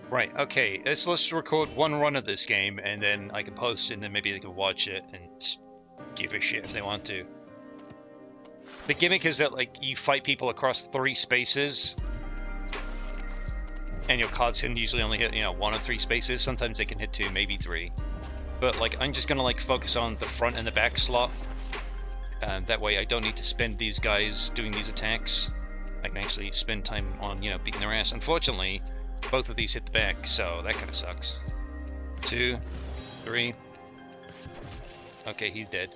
Right, okay, let's record one run of this game, and then I can post it, and then maybe they can watch it and give a shit if they want to. The gimmick is that, like, you fight people across 3 spaces, and your cards can usually only hit, 1 or 3 spaces. Sometimes they can hit 2, maybe 3. But, like, I'm just gonna, like, focus on the front and the back slot. That way I don't need to spend these guys doing these attacks. I can actually spend time on, beating their ass. Unfortunately, both of these hit the back, so that kind of sucks. 2, 3. Okay, he's dead.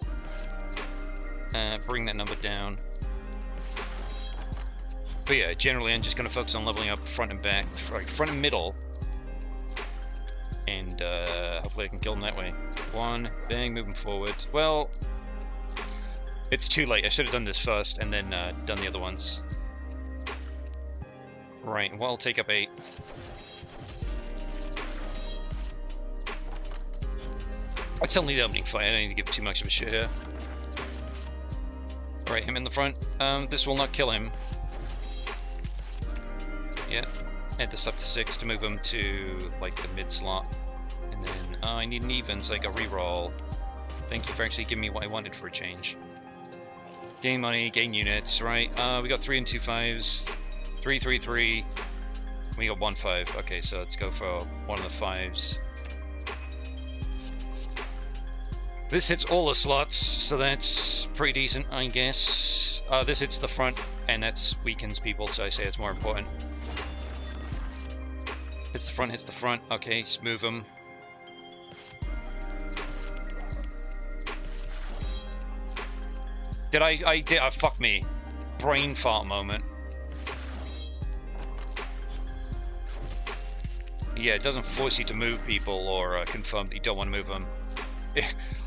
Bring that number down. But yeah, generally I'm just going to focus on leveling up front and back, front and middle. And hopefully I can kill them that way. 1, bang, moving forward. Well, it's too late. I should have done this first and then done the other ones. Right, well, I'll take up 8. That's only the opening fight. I don't need to give too much of a shit here. Alright, him in the front. This will not kill him. Yeah. Add this up to 6 to move him to, like, the mid slot. And then, I need an even, so I got reroll. Thank you for actually giving me what I wanted for a change. Gain money, gain units, right? We got 3 and 2 5s. 3, 3, 3. We got 1 5. Okay, so let's go for one of the 5s. This hits all the slots, so that's pretty decent, I guess. This hits the front, and that weakens people, so I say it's more important. Hits the front, hits the front. Okay, just move them. Did I did, fuck me. Brain fart moment. Yeah, it doesn't force you to move people or confirm that you don't want to move them.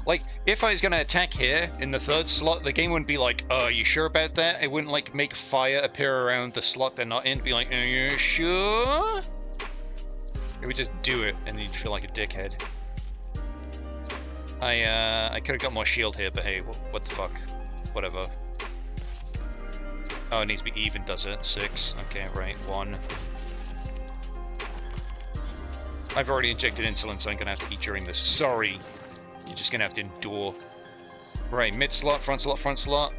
Like, if I was going to attack here in the 3rd slot, the game wouldn't be like, are you sure about that? It wouldn't, like, make fire appear around the slot they're not in. It'd be like, are you sure? It would just do it, and you'd feel like a dickhead. I could have got more shield here, but hey, what the fuck? Whatever. Oh, it needs to be even, does it? 6. Okay, right, 1. I've already injected insulin, so I'm gonna have to eat during this. Sorry. You're just gonna have to endure. Right, mid slot, front slot, front slot.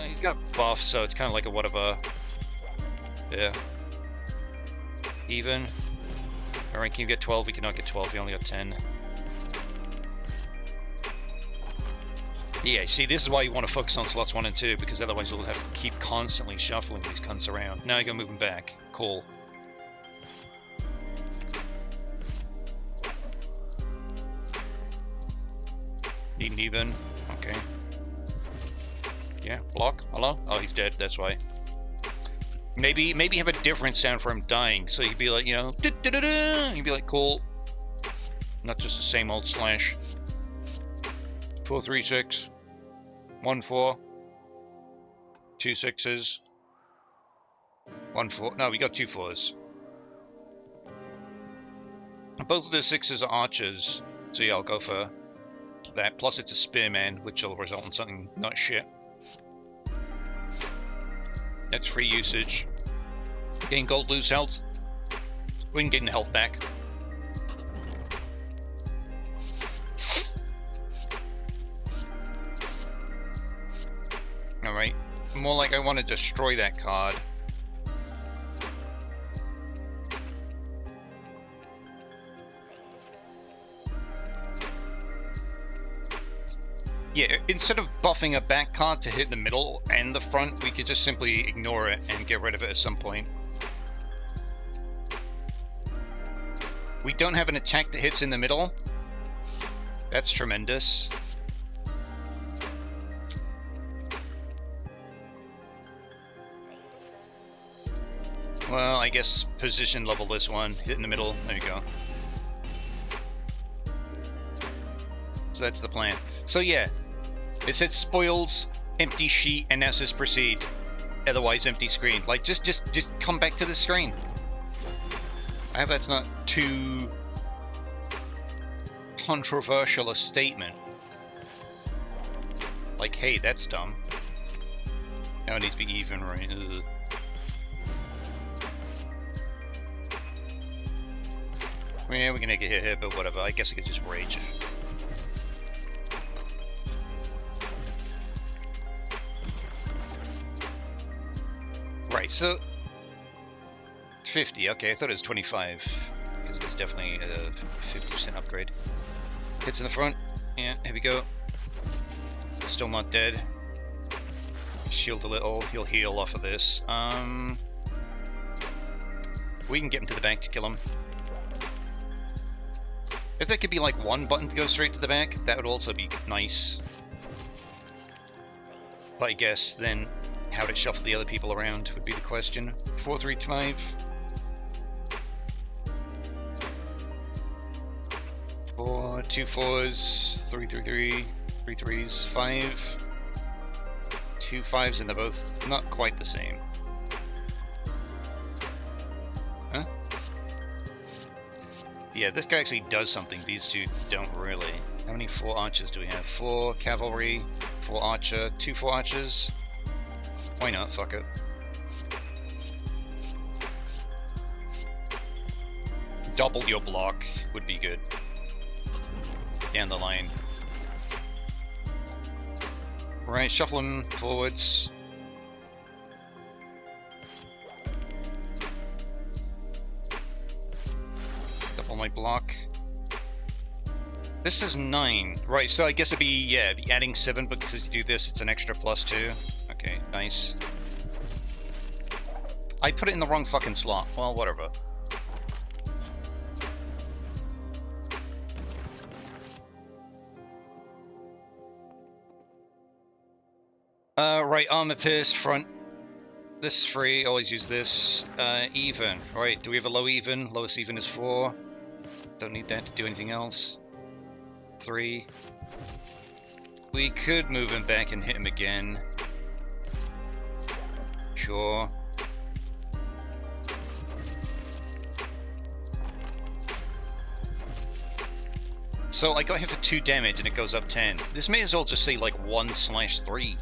He's got a buff, so it's kind of like a whatever. Yeah. Even. Alright, can you get 12? We cannot get 12, we only got 10. Yeah, see, this is why you want to focus on slots 1 and 2, because otherwise you'll have to keep constantly shuffling these cunts around. Now you gotta move them back. Cool. Need an even. Okay. Yeah, block. Hello? Oh, he's dead, that's why. Maybe have a different sound for him dying, so he'd be like, he'd be like, cool. Not just the same old slash. 4, 3, 6. 1, 4. 2 6s. 1, 4. No, we got 2 4s. Both of the 6s are archers, so yeah, I'll go for that. Plus it's a spearman, which will result in something not shit. That's free usage. Gain gold, lose health. We can gain the health back. Alright. More like I want to destroy that card. Yeah, instead of buffing a back card to hit the middle and the front, we could just simply ignore it and get rid of it at some point. We don't have an attack that hits in the middle. That's tremendous. Well, I guess position level this one, hit in the middle, there you go. So that's the plan. So yeah, it said spoils, empty sheet, and now says proceed. Otherwise empty screen. Like, just come back to the screen. I hope that's not too controversial a statement. Like, hey, that's dumb. Now it needs to be even, right? Ugh. Yeah, we're gonna get hit here, but whatever. I guess I could just rage. Right, so 50. Okay, I thought it was 25 because it was definitely a 50% upgrade. Hits in the front. Yeah, here we go. Still not dead. Shield a little. He'll heal off of this. We can get him to the back to kill him. If there could be like one button to go straight to the back, that would also be nice. But I guess then how to shuffle the other people around would be the question. 4, 3, 5. 4, 2 4s, 3, 3, 3, 3 3s, 5. 2 5s, and they're both not quite the same. Huh? Yeah, this guy actually does something these two don't really. How many 4 archers do we have? 4 cavalry, 4 archer, 2 4 archers. Why not? Fuck it. Double your block would be good. Down the line. Right, shuffle them forwards. Double my block. This is 9. Right, so I guess it'd be, yeah, the adding 7, because you do this, it's an extra +2. Okay, nice. I put it in the wrong fucking slot. Well, whatever. Right, armor pierced, front. This is free, always use this. Even. Right, do we have a low even? Lowest even is 4. Don't need that to do anything else. 3. We could move him back and hit him again. Sure. So I got hit for 2 damage and it goes up 10. This may as well just say like 1/3.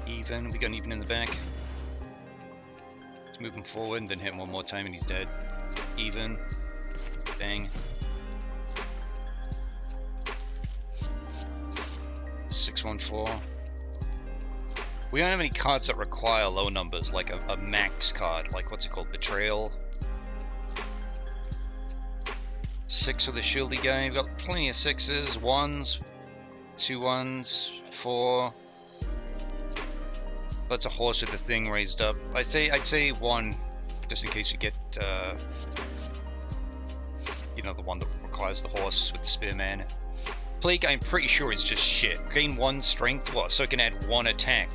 Even. We got an even in the back. Let's move him forward and then hit him one more time and he's dead. Even. Bang. 614. We don't have any cards that require low numbers, like a max card, like what's it called? Betrayal. 6 with the shieldy guy. We've got plenty of 6s, 1s, 2 1s, 4. That's a horse with the thing raised up. I'd say 1, just in case you get, you know, the one that requires the horse with the spearman. Plague, I'm pretty sure it's just shit. Gain 1 strength, what? So it can add 1 attack.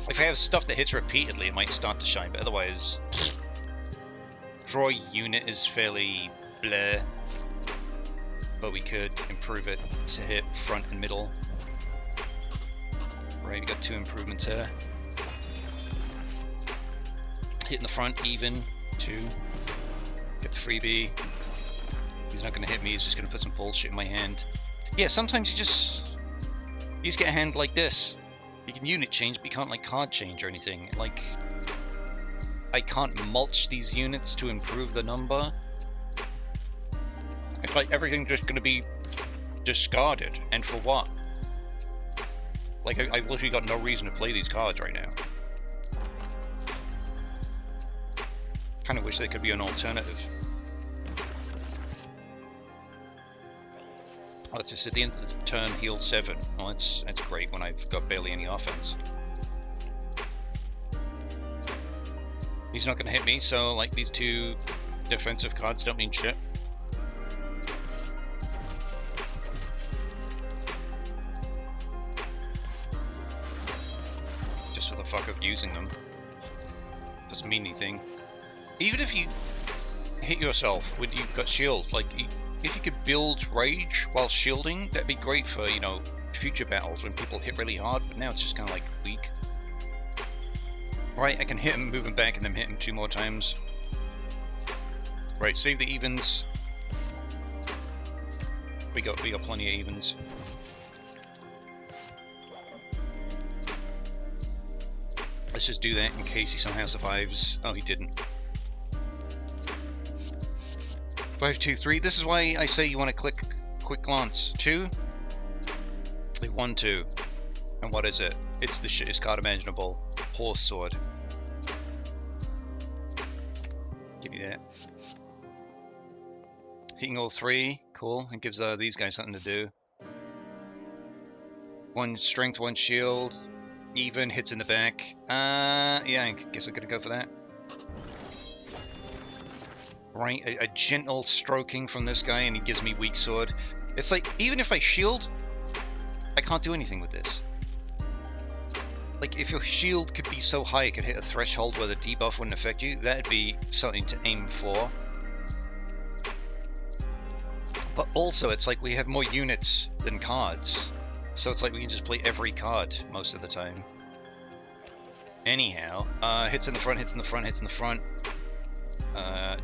If I have stuff that hits repeatedly, it might start to shine, but otherwise... Draw unit is fairly bleh. But we could improve it to hit front and middle. Right, we got 2 improvements here. Hit in the front, even, 2. Get the freebie. He's not going to hit me, he's just going to put some bullshit in my hand. Yeah, sometimes you just get a hand like this. You can unit change, but you can't like card change or anything. Like, I can't mulch these units to improve the number. It's like everything's just going to be discarded, and for what? Like, I've literally got no reason to play these cards right now. Kind of wish there could be an alternative. Oh, it's just at the end of the turn, heal 7. Well, that's great when I've got barely any offense. He's not going to hit me, so like these 2 defensive cards don't mean shit. Just for the fuck of using them. Doesn't mean anything. Even if you hit yourself when you've got shield, like... If you could build rage while shielding, that'd be great for, you know, future battles when people hit really hard, but now it's just kind of like weak. Right, I can hit him, move him back, and then hit him 2 more times. Right, save the evens. We got plenty of evens. Let's just do that in case he somehow survives. Oh, he didn't. 5, 2, 3. This is why I say you want to click quick glance. 2. 1, 2. And what is it? It's the shittest card imaginable. Horse sword. Give me that. Hitting all 3. Cool. It gives these guys something to do. 1 strength, 1 shield. Even. Hits in the back. Yeah, I guess I'm gonna go for that. Right, a gentle stroking from this guy, and he gives me weak sword. It's like, even if I shield, I can't do anything with this. Like, if your shield could be so high it could hit a threshold where the debuff wouldn't affect you, that'd be something to aim for. But also, it's like we have more units than cards. So it's like we can just play every card most of the time. Anyhow, hits in the front, hits in the front, hits in the front.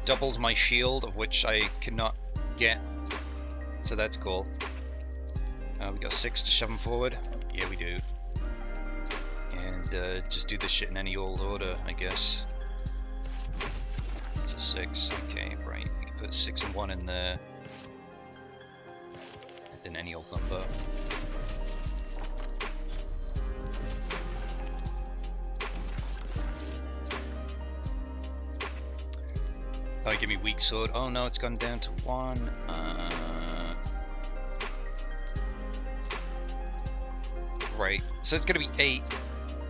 Doubles my shield, of which I cannot get. So that's cool. We got 6 to shove him forward. Yeah, we do. And just do this shit in any old order, I guess. It's a 6. Okay, right. We can put 6 and 1 in there. In any old number. Oh, give me weak sword. Oh no, it's gone down to 1. Right, so it's gonna be 8,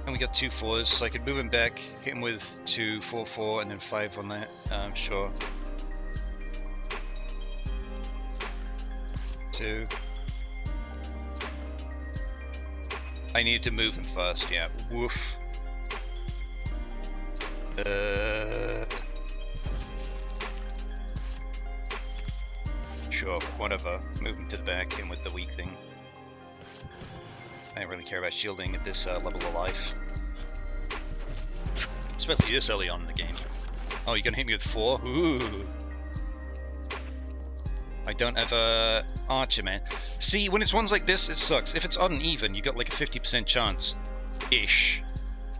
and we got 2 4s, so I could move him back, hit him with 2, 4, 4, and then 5 on that. Sure. 2. I need to move him first, yeah. Woof. Sure, whatever. Move him to the back, him with the weak thing. I don't really care about shielding at this level of life. Especially this early on in the game. Oh, you're gonna hit me with 4? Ooh. I don't have a archer, man. See, when it's ones like this, it sucks. If it's odd and even, you got like a 50% chance-ish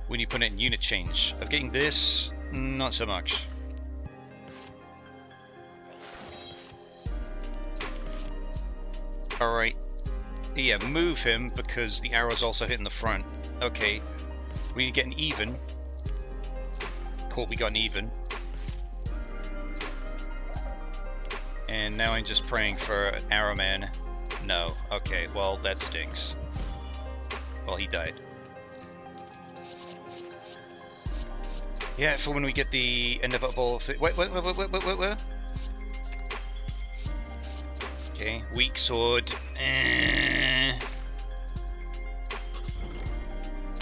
when you put it in unit change. Of getting this, not so much. Alright. Yeah, move him because the arrow's also hitting the front. Okay. We need to get an even. Cool, we got an even. And now I'm just praying for an arrow man. No. Okay, well, that stinks. Well, he died. Yeah, for when we get the inevitable thing. Wait. Okay, weak sword.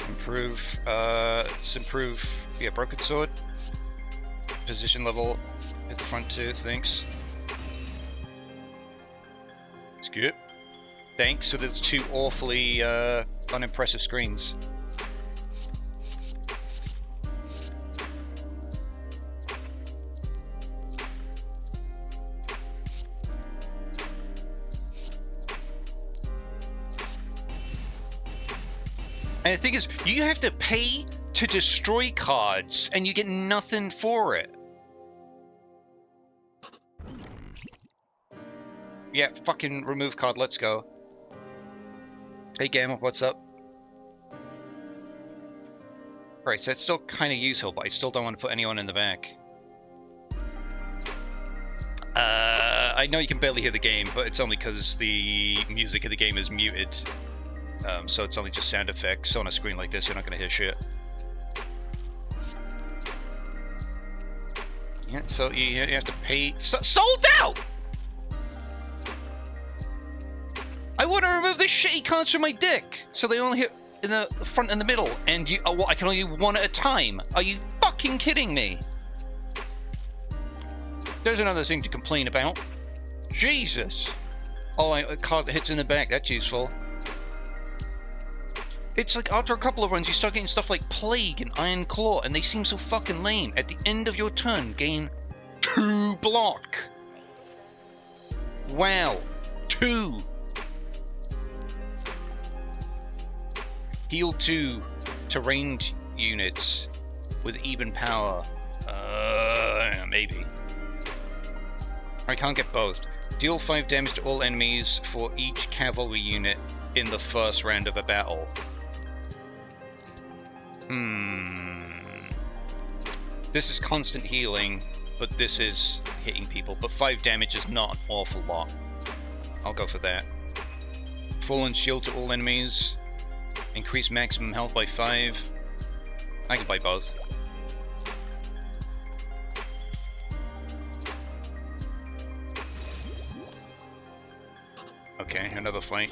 Improve. Improve. Yeah, broken sword. Position level at the front too. Thanks. Skip. Thanks. So there's 2 awfully unimpressive screens. And the thing is, you have to pay to destroy cards, and you get nothing for it. Yeah, fucking remove card, let's go. Hey Gamma, what's up? Right, so it's still kind of useful, but I still don't want to put anyone in the back. I know you can barely hear the game, but it's only because the music of the game is muted. So it's only just sound effects. So on a screen like this, you're not going to hear shit. Yeah, so you have to pay... sold out! I want to remove this shitty cards from my deck, so they only hit in the front and the middle, and I can only do 1 at a time. Are you fucking kidding me? There's another thing to complain about. Jesus. Oh, a card that hits in the back, that's useful. It's like after a couple of runs, you start getting stuff like Plague and Iron Claw, and they seem so fucking lame. At the end of your turn, gain 2 block. Wow. 2. Heal 2 to ranged units with even power. Maybe. I can't get both. Deal 5 damage to all enemies for each cavalry unit in the first round of a battle. This is constant healing, but this is hitting people. But 5 damage is not an awful lot. I'll go for that. Full and shield to all enemies. Increase maximum health by 5. I can buy both. Okay, another fight.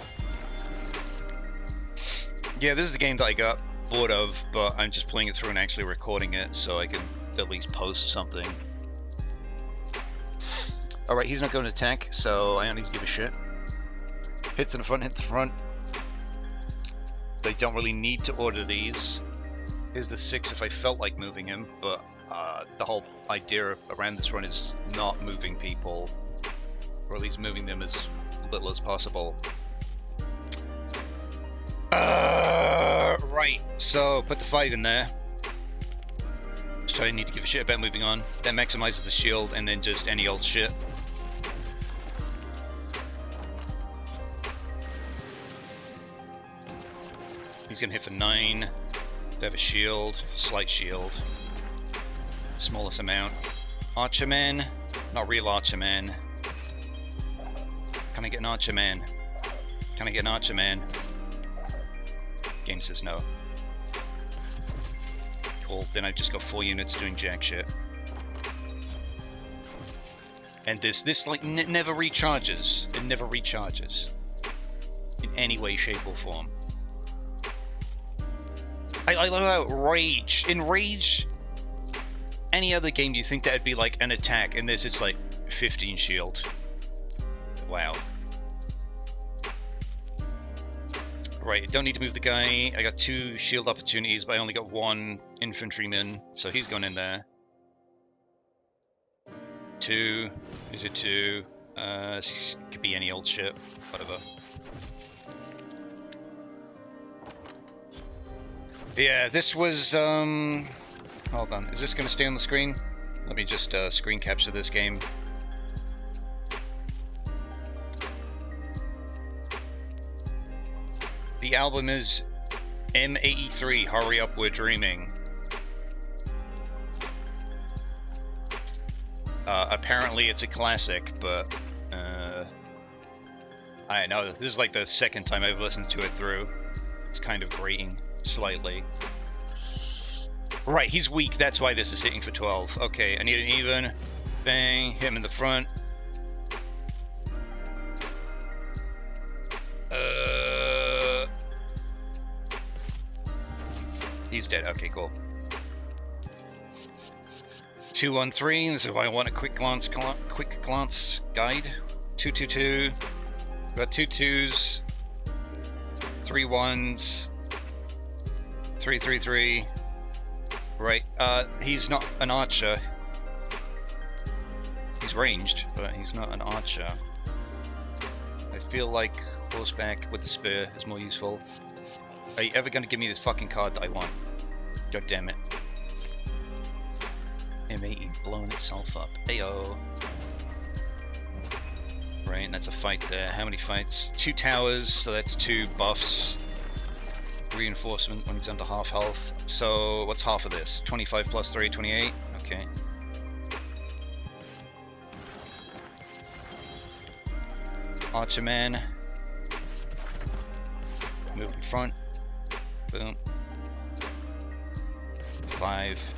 Yeah, this is the game that I got bored of, but I'm just playing it through and actually recording it so I can at least post something. Alright, he's not going to attack, so I don't need to give a shit. Hits in the front, hit the front. They don't really need to order these. Here's the 6 if I felt like moving him, but the whole idea around this run is not moving people, or at least moving them as little as possible. Right, so put the 5 in there. So I didn't need to give a shit about moving on. That maximizes the shield, and then just any old shit. He's gonna hit for 9. They have a shield, slight shield. Smallest amount. Archerman, not real Archerman. Can I get an Archerman? Can I get an Archerman? Game says no. Cool, then I just got 4 units doing jack shit. And this like never recharges. It never recharges. In any way, shape, or form. I love how Rage. In Rage, any other game you think that'd be like an attack, and this it's like 15 shield. Wow. Right, don't need to move the guy. I got 2 shield opportunities, but I only got 1 infantryman, so he's going in there. 2. These are 2. Could be any old shit. Whatever. Yeah, this was, hold on. Is this going to stay on the screen? Let me just screen capture this game. The album is M83, Hurry Up, We're Dreaming. Apparently it's a classic, but I don't know. This is like the second time I've listened to it through. It's kind of grating, slightly. Right, he's weak, that's why this is hitting for 12. Okay, I need an even. Bang, hit him in the front. He's dead. Okay, cool. 2, 1, 3. This is why I want a quick glance guide. 2, 2, 2. Got 2 2s, 3 1s, 3, 3, 3. Right. He's not an archer. He's ranged, but he's not an archer. I feel like horseback with the spear is more useful. Are you ever going to give me this fucking card that I want? God damn it. M80 blowing itself up. Ayo. Right, and that's a fight there. How many fights? 2 towers, so that's 2 buffs. Reinforcement when he's under half health. So, what's half of this? 25 plus 3, 28? Okay. Archerman. Move in front. Boom. 5.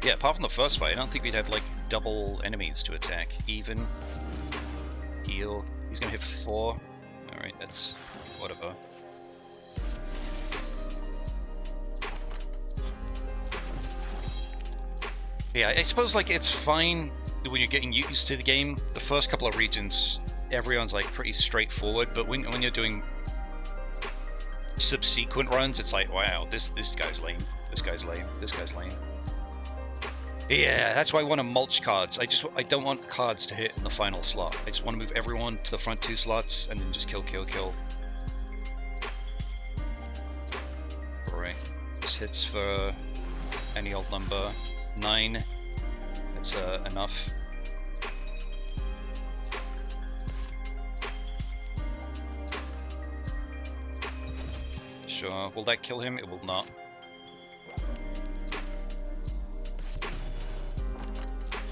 Yeah, apart from the first fight, I don't think we'd have like double enemies to attack. Even. Heal. He's gonna hit 4. Alright, that's whatever. Yeah, I suppose like it's fine when you're getting used to the game. The first couple of regions, everyone's like pretty straightforward, but when you're doing subsequent runs, it's like, wow, this guy's lame, this guy's lame, this guy's lame. Yeah, that's why I want to mulch cards. I don't want cards to hit in the final slot. I just want to move everyone to the front 2 slots and then just kill, kill, kill. Alright, this hits for any old number. 9. That's enough. Sure. Will that kill him? It will not.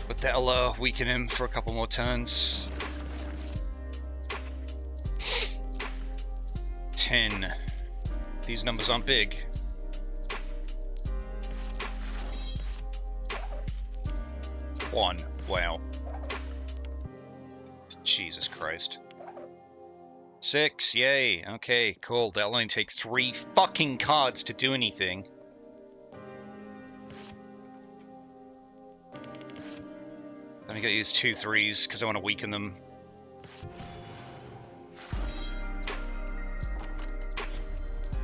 But that'll weaken him for a couple more turns. 10. These numbers aren't big. 1. Wow. Jesus Christ. 6. Yay. Okay, cool. That'll only take 3 fucking cards to do anything. I'm gonna use 2 3s because I want to weaken them.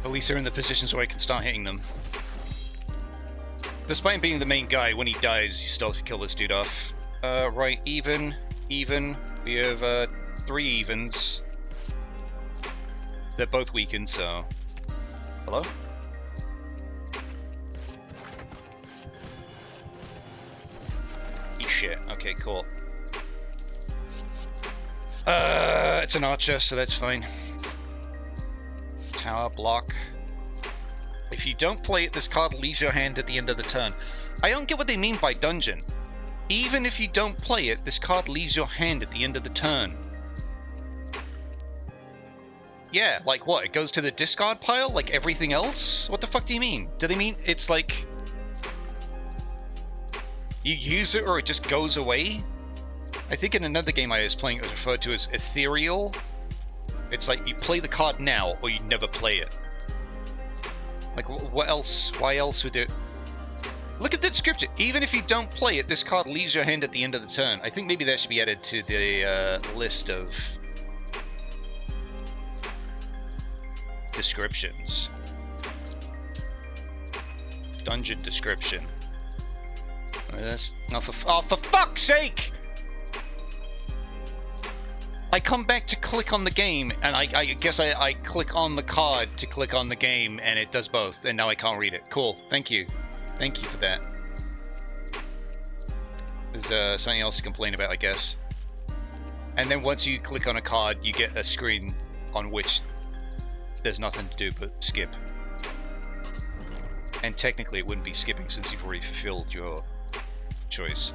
At least they're in the position so I can start hitting them. Despite being the main guy, when he dies, you still have to kill this dude off. Right, even. We have 3 evens. They're both weakened, so... Hello? Shit. Okay, cool. It's an archer, so that's fine. Tower, block. If you don't play it, this card leaves your hand at the end of the turn. I don't get what they mean by dungeon. Even if you don't play it, this card leaves your hand at the end of the turn. Yeah, like what? It goes to the discard pile like everything else? What the fuck do you mean? Do they mean it's like... you use it or it just goes away? I think in another game I was playing it was referred to as ethereal. It's like you play the card now or you never play it. Like what else? Why else would it... Look at the description. Even if you don't play it, this card leaves your hand at the end of the turn. I think maybe that should be added to the list of descriptions. Dungeon description. This. Oh, for fuck's sake! I come back to click on the game, and I guess I click on the card to click on the game, and it does both, and now I can't read it. Cool. Thank you. Thank you for that. There's something else to complain about, I guess. And then once you click on a card, you get a screen on which there's nothing to do but skip. And technically it wouldn't be skipping since you've already fulfilled your choice.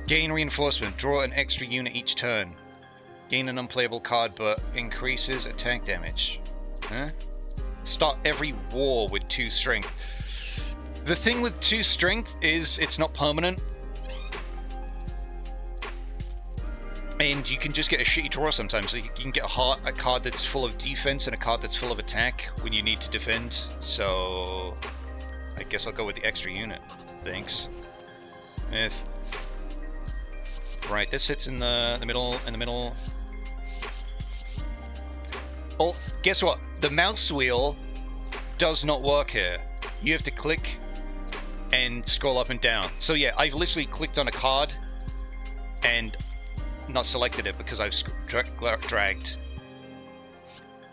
Gain reinforcement. Draw an extra unit each turn. Gain an unplayable card but increases attack damage. Huh? Start every war with 2 strength. The thing with 2 strength is it's not permanent. And you can just get a shitty draw sometimes. So you can get a card that's full of defense and a card that's full of attack when you need to defend. So I guess I'll go with the extra unit. Thanks. Right, this hits in the middle. Oh, guess what? The mouse wheel does not work here. You have to click and scroll up and down. So yeah, I've literally clicked on a card and not selected it because I've dragged.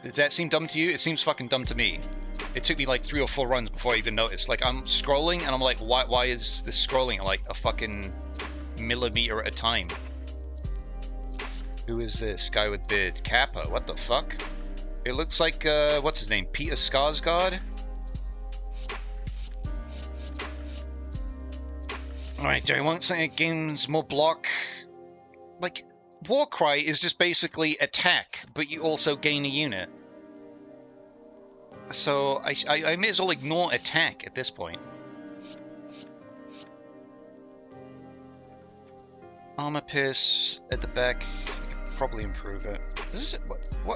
Does that seem dumb to you? It seems fucking dumb to me. It took me like 3 or 4 runs before I even noticed. Like, I'm scrolling and I'm like, why is this scrolling at like a fucking millimeter at a time? Who is this guy with beard? Kappa, what the fuck? It looks like, what's his name? Peter Skarsgård? Alright, do I want something that gains more block? Like, Warcry is just basically attack, but you also gain a unit. So, I may as well ignore attack at this point. Armor pierce at the back. I could probably improve it. This is what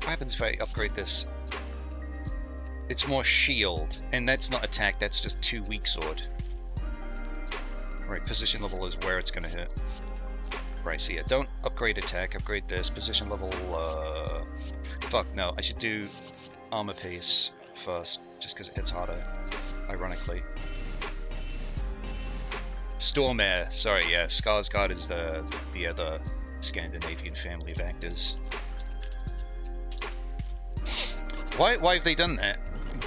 happens if I upgrade this? It's more shield, and that's not attack. That's just 2 weak sword. Right, position level is where it's gonna hit. Right, so yeah, don't upgrade attack. Upgrade this position level. Fuck no, I should do armor pierce first, just because it hits harder. Ironically. Stormare, sorry, yeah, Skarsgård is the other Scandinavian family of actors. Why have they done that?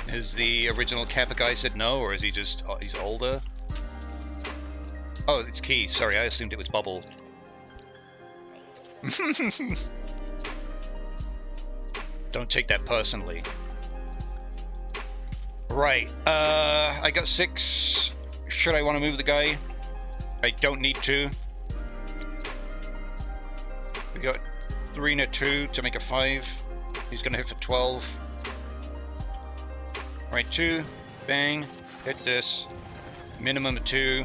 Has the original Kappa guy said no, or is he just... Oh, he's older? Oh, it's Key. Sorry, I assumed it was Bubble. Don't take that personally. Right, I got 6. Should I want to move the guy? I don't need to. We got 3 and a 2 to make a 5. He's gonna hit for 12. Right, 2. Bang. Hit this. Minimum of 2.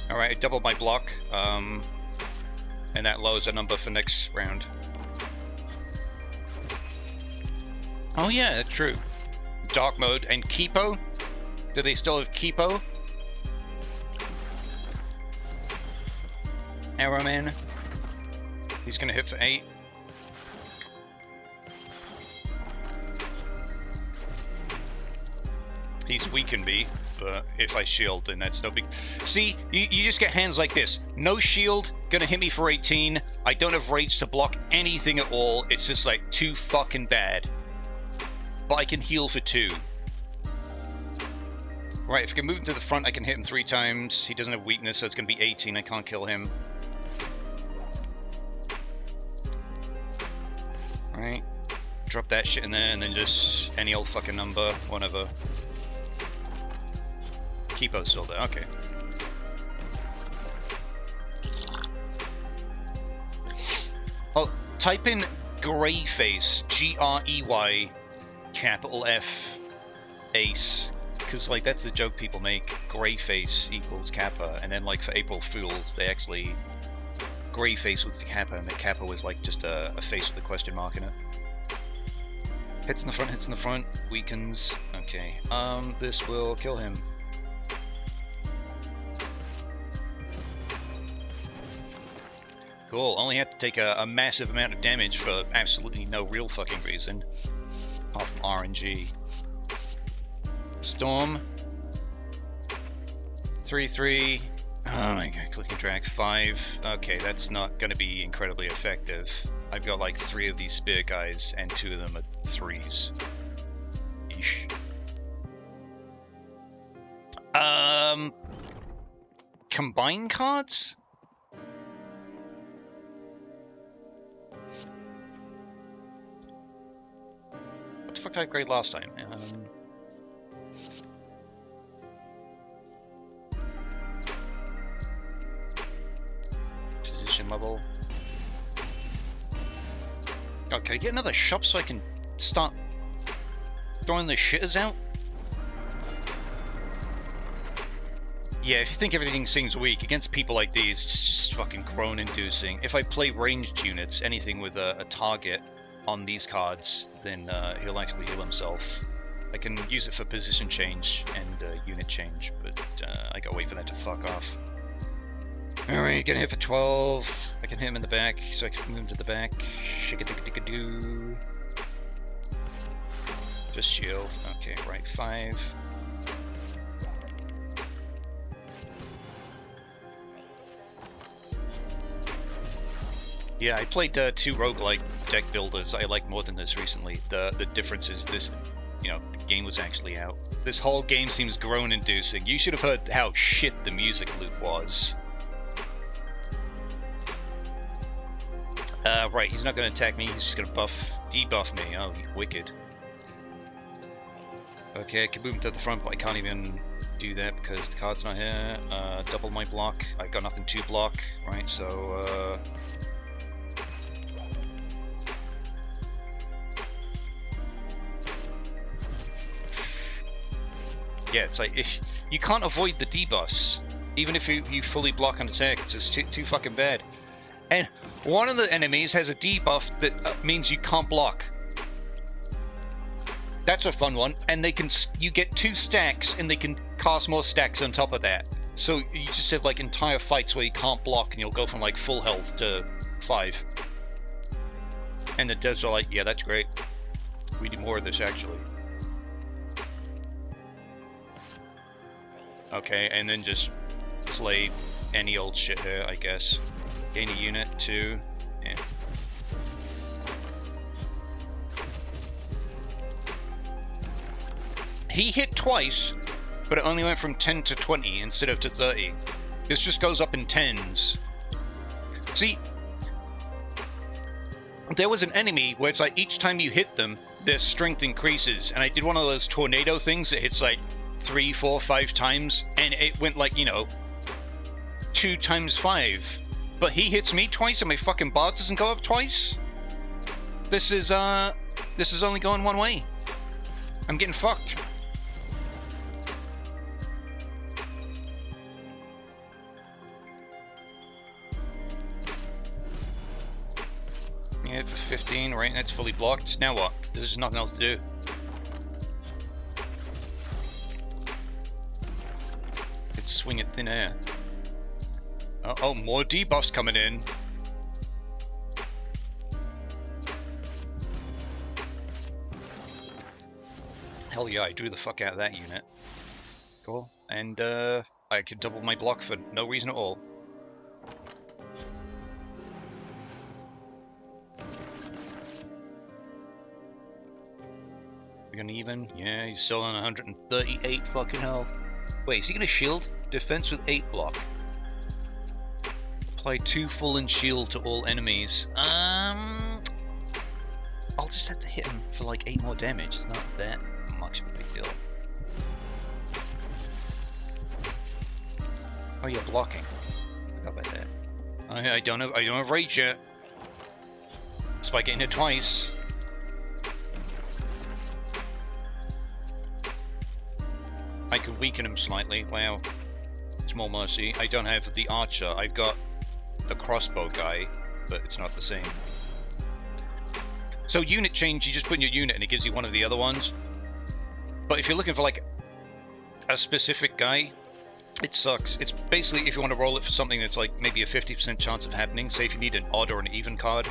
Alright, I doubled my block. And that lowers the number for next round. Oh yeah, that's true. Dark mode and Kipo? Do they still have Kipo? Arrowman. He's gonna hit for 8. He's weakened me, but if I shield, then that's no big... See, you just get hands like this. No shield, gonna hit me for 18. I don't have rage to block anything at all. It's just like too fucking bad. But I can heal for 2. Right, if I can move him to the front, I can hit him 3 times. He doesn't have weakness, so it's gonna be 18. I can't kill him. Right. Drop that shit in there, and then just any old fucking number, whatever. Kipo's still there, okay. Well, type in Greyface, G-R-E-Y, capital F, Ace, because, like, that's the joke people make. Greyface equals Kappa, and then, like, for April Fools, they actually... Greyface was the Kappa, and the Kappa was, like, just a face with a question mark in it. Hits in the front, weakens. Okay, this will kill him. Cool, only had to take a massive amount of damage for absolutely no real fucking reason. Apart from RNG. Storm. 3-3. Oh my god, click and drag 5. Okay, that's not gonna be incredibly effective. I've got like 3 of these spear guys, and 2 of them are 3s. Eesh. Combine cards? What the fuck did I upgrade last time? Position level. Oh, can I get another shop so I can start throwing the shitters out? Yeah, if you think everything seems weak, against people like these, it's just fucking groan-inducing. If I play ranged units, anything with a target on these cards, then he'll actually heal himself. I can use it for position change and unit change, but I gotta wait for that to fuck off. Alright, gonna hit for 12. I can hit him in the back, so I can move him to the back. Shake-a-dick-a-dick-a-doo. Just shield. Okay, right, 5. Yeah, I played 2 roguelike deck builders I like more than this recently. The difference is this, you know, the game was actually out. This whole game seems groan-inducing. You should have heard how shit the music loop was. Right, he's not going to attack me, he's just going to debuff me. Oh, wicked. Okay, I can move him to the front, but I can't even do that because the card's not here. Double my block. I've got nothing to block, right? So, yeah, it's like if you can't avoid the debuffs, even if you fully block an attack, it's just too fucking bad. And one of the enemies has a debuff that means you can't block. That's a fun one, and you get 2 stacks, and they can cast more stacks on top of that. So you just have like entire fights where you can't block, and you'll go from like full health to 5. And the devs are like, yeah, that's great. We need more of this, actually. Okay, and then just play any old shit here, I guess. Gain a unit, 2. Yeah. He hit twice, but it only went from 10 to 20 instead of to 30. This just goes up in tens. See, there was an enemy where it's like each time you hit them, their strength increases. And I did one of those tornado things that hits like 3, 4, 5 times. And it went like, you know, 2 times 5. But he hits me twice and my fucking bar doesn't go up twice? This is only going one way. I'm getting fucked. Yeah, for 15, right? That's fully blocked. Now what? There's nothing else to do. It's swing at thin air. Oh, more debuffs coming in. Hell yeah, I drew the fuck out of that unit. Cool. And I could double my block for no reason at all. We're gonna even? Yeah, he's still on 138 fucking health. Wait, is he gonna shield? Defense with 8 block. Apply 2 full and shield to all enemies. I'll just have to hit him for like 8 more damage. It's not that much of a big deal. Oh yeah, blocking. Forgot about that. I don't have rage yet. Despite getting hit twice. I could weaken him slightly. Wow. It's more mercy. I don't have the archer. I've got the crossbow guy, but it's not the same. So unit change, you just put in your unit and it gives you one of the other ones. But if you're looking for like a specific guy, it sucks. It's basically if you want to roll it for something that's like maybe a 50% chance of happening. Say if you need an odd or an even card,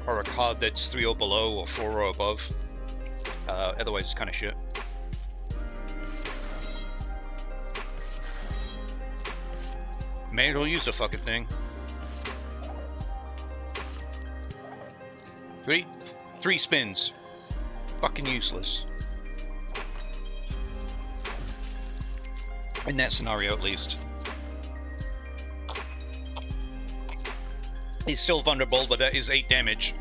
or a card that's 3 or below or 4 or above. Otherwise it's kind of shit. May as well use the fucking thing. 3 spins. Fucking useless. In that scenario, at least. He's still vulnerable, but that is 8 damage.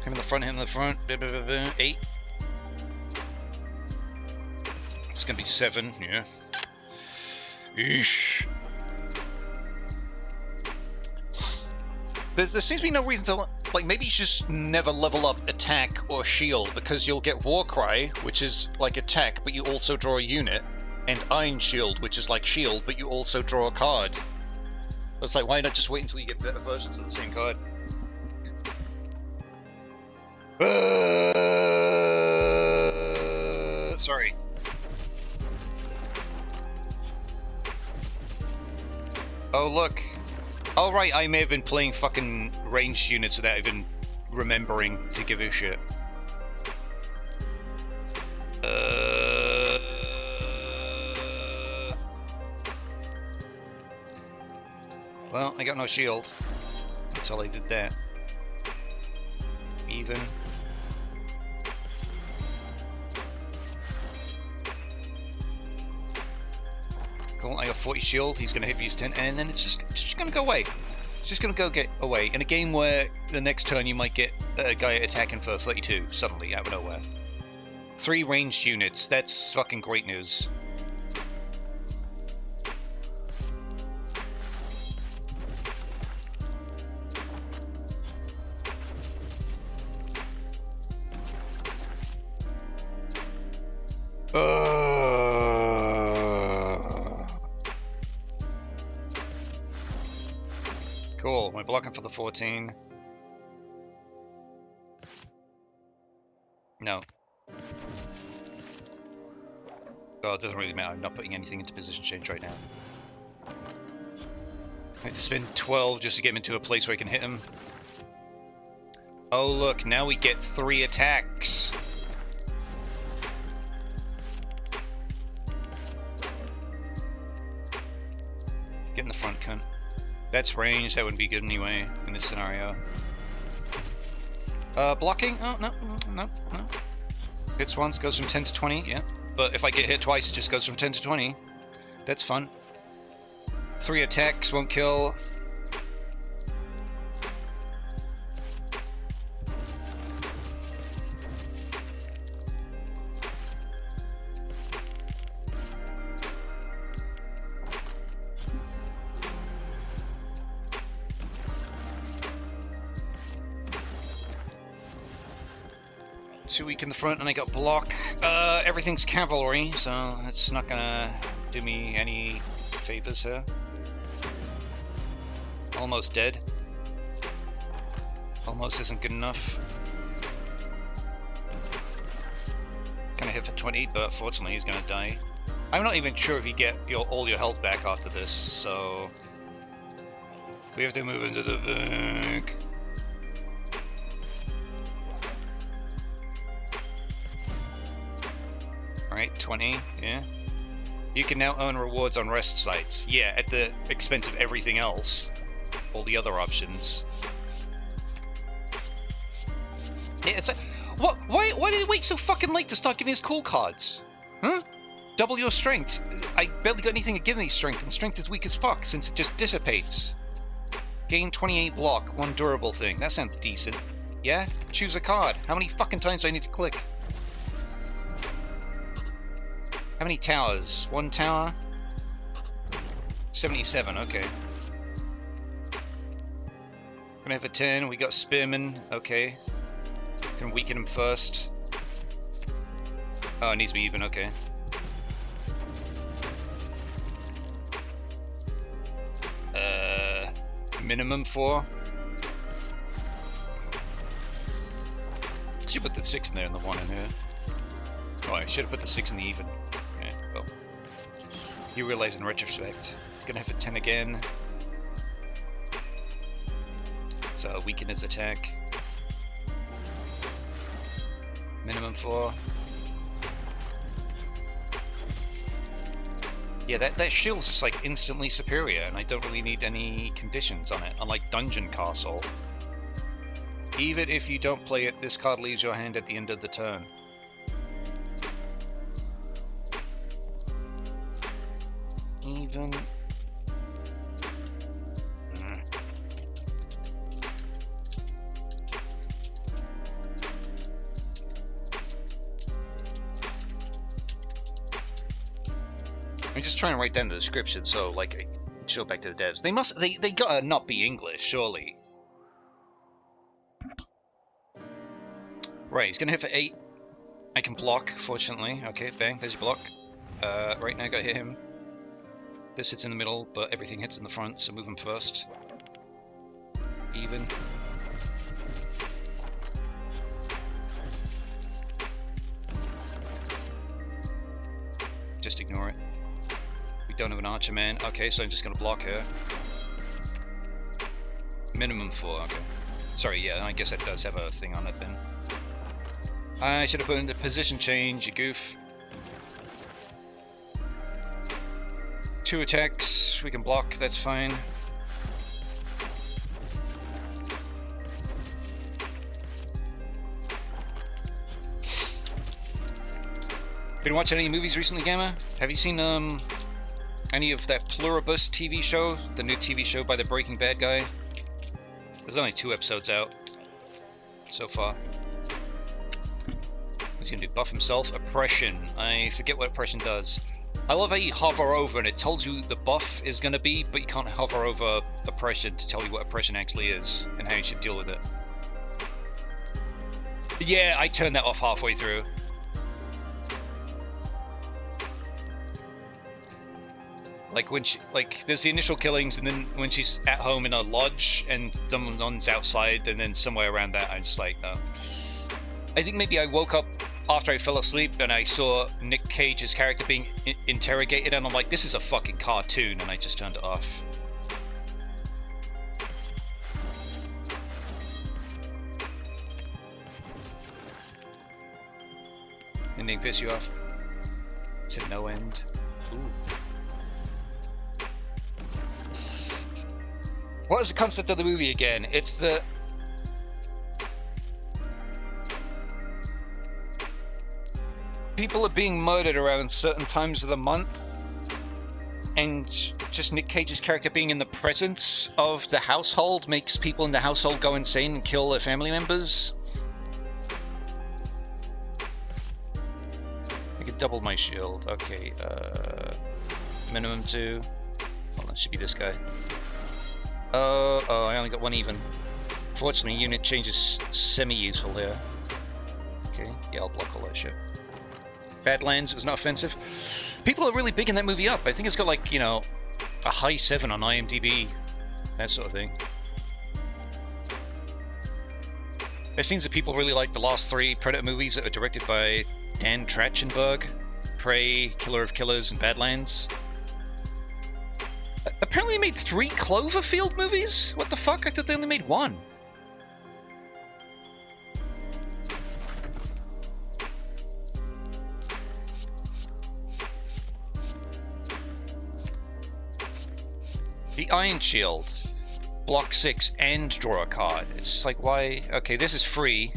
Him in the front, him in the front. 8. It's gonna be 7, yeah. Eesh. There seems to be no reason to, like, maybe you should just never level up attack or shield, because you'll get Warcry, which is like attack, but you also draw a unit, and Iron Shield, which is like shield, but you also draw a card. It's like, why not just wait until you get better versions of the same card? Sorry. Oh, look. Oh, right, I may have been playing fucking ranged units without even remembering to give a shit. Well, I got no shield. Until I did that. Even. Cool, I got 40 shield, he's gonna hit me use 10, and then it's just gonna go away. It's just gonna get away. In a game where the next turn you might get a guy attacking for 32, suddenly, out of nowhere. 3 ranged units, that's fucking great news. Cool, we're blocking for the 14. No. Oh, it doesn't really matter. I'm not putting anything into position change right now. I have to spend 12 just to get him into a place where I can hit him. Oh look, now we get 3 attacks. Get in the front, cunt. That's range, that wouldn't be good anyway in this scenario. Blocking? Oh, no. Hits once, goes from 10 to 20, yeah. But if I get hit twice, it just goes from 10 to 20. That's fun. 3 attacks, won't kill. Too weak in the front, and I got block. Everything's cavalry, so it's not gonna do me any favors here. Almost dead. Almost isn't good enough. Gonna hit for 20, but fortunately he's gonna die. I'm not even sure if you get all your health back after this, so we have to move into the back. Alright, 20, yeah. You can now earn rewards on rest sites. Yeah, at the expense of everything else. All the other options. Yeah, it's like, what? Why did they wait so fucking late to start giving us cool cards? Huh? Double your strength. I barely got anything to give me strength, and strength is weak as fuck since it just dissipates. Gain 28 block, 1 durable thing. That sounds decent. Yeah? Choose a card. How many fucking times do I need to click? How many towers? 1 tower? 77, okay. Gonna have a 10, we got spearmen, okay. Can weaken him first. Oh, it needs to be even, okay. Minimum 4. Should put the 6 in there and the 1 in here. Oh, I should have put the 6 in the even. Yeah, well. You realize in retrospect. He's gonna have a 10 again. So weaken his attack. Minimum 4. Yeah, that shield's just like instantly superior, and I don't really need any conditions on it, unlike Dungeon Castle. Even if you don't play it, this card leaves your hand at the end of the turn. Even... I'm just trying to write down the description so, like, I show it back to the devs. They gotta not be English, surely. Right, he's gonna hit for 8. I can block, fortunately. Okay, bang, there's your block. Right now I gotta hit him. This hits in the middle, but everything hits in the front, so move him first. Even. Just ignore it. We don't have an archer man. Okay, so I'm just gonna block her. Minimum 4, okay. Sorry, yeah, I guess that does have a thing on it then. I should have put in the position change, you goof. 2 attacks, we can block, that's fine. Been watching any movies recently, Gamma? Have you seen any of that Pluribus TV show? The new TV show by the Breaking Bad guy? There's only 2 episodes out so far. What's he gonna do? Buff himself? Oppression. I forget what oppression does. I love how you hover over and it tells you the buff is gonna be, but you can't hover over oppression to tell you what oppression actually is and how you should deal with it. Yeah, I turned that off halfway through. Like when she, there's the initial killings, and then when she's at home in a lodge and someone's outside, and then somewhere around that, I'm just like, no. I think maybe I woke up after I fell asleep and I saw Nick Cage's character being interrogated, and I'm like, this is a fucking cartoon, and I just turned it off. Anything piss you off? To no end. Ooh. What is the concept of the movie again? It's the... people are being murdered around certain times of the month, and just Nick Cage's character being in the presence of the household makes people in the household go insane and kill their family members. I could double my shield. Okay, minimum 2. Well, that should be this guy. Oh, I only got 1 even. Fortunately, unit change is semi-useful here. Okay, yeah, I'll block all that shit. Badlands was not offensive. People are really bigging that movie up. I think it's got, like, you know, a high 7 on IMDb. That sort of thing. There seems that people really like the last 3 Predator movies that are directed by Dan Trachtenberg. Prey, Killer of Killers, and Badlands. Apparently they made 3 Cloverfield movies? What the fuck? I thought they only made 1. The Iron Shield. Block 6 and draw a card. It's just like, why? Okay, this is free.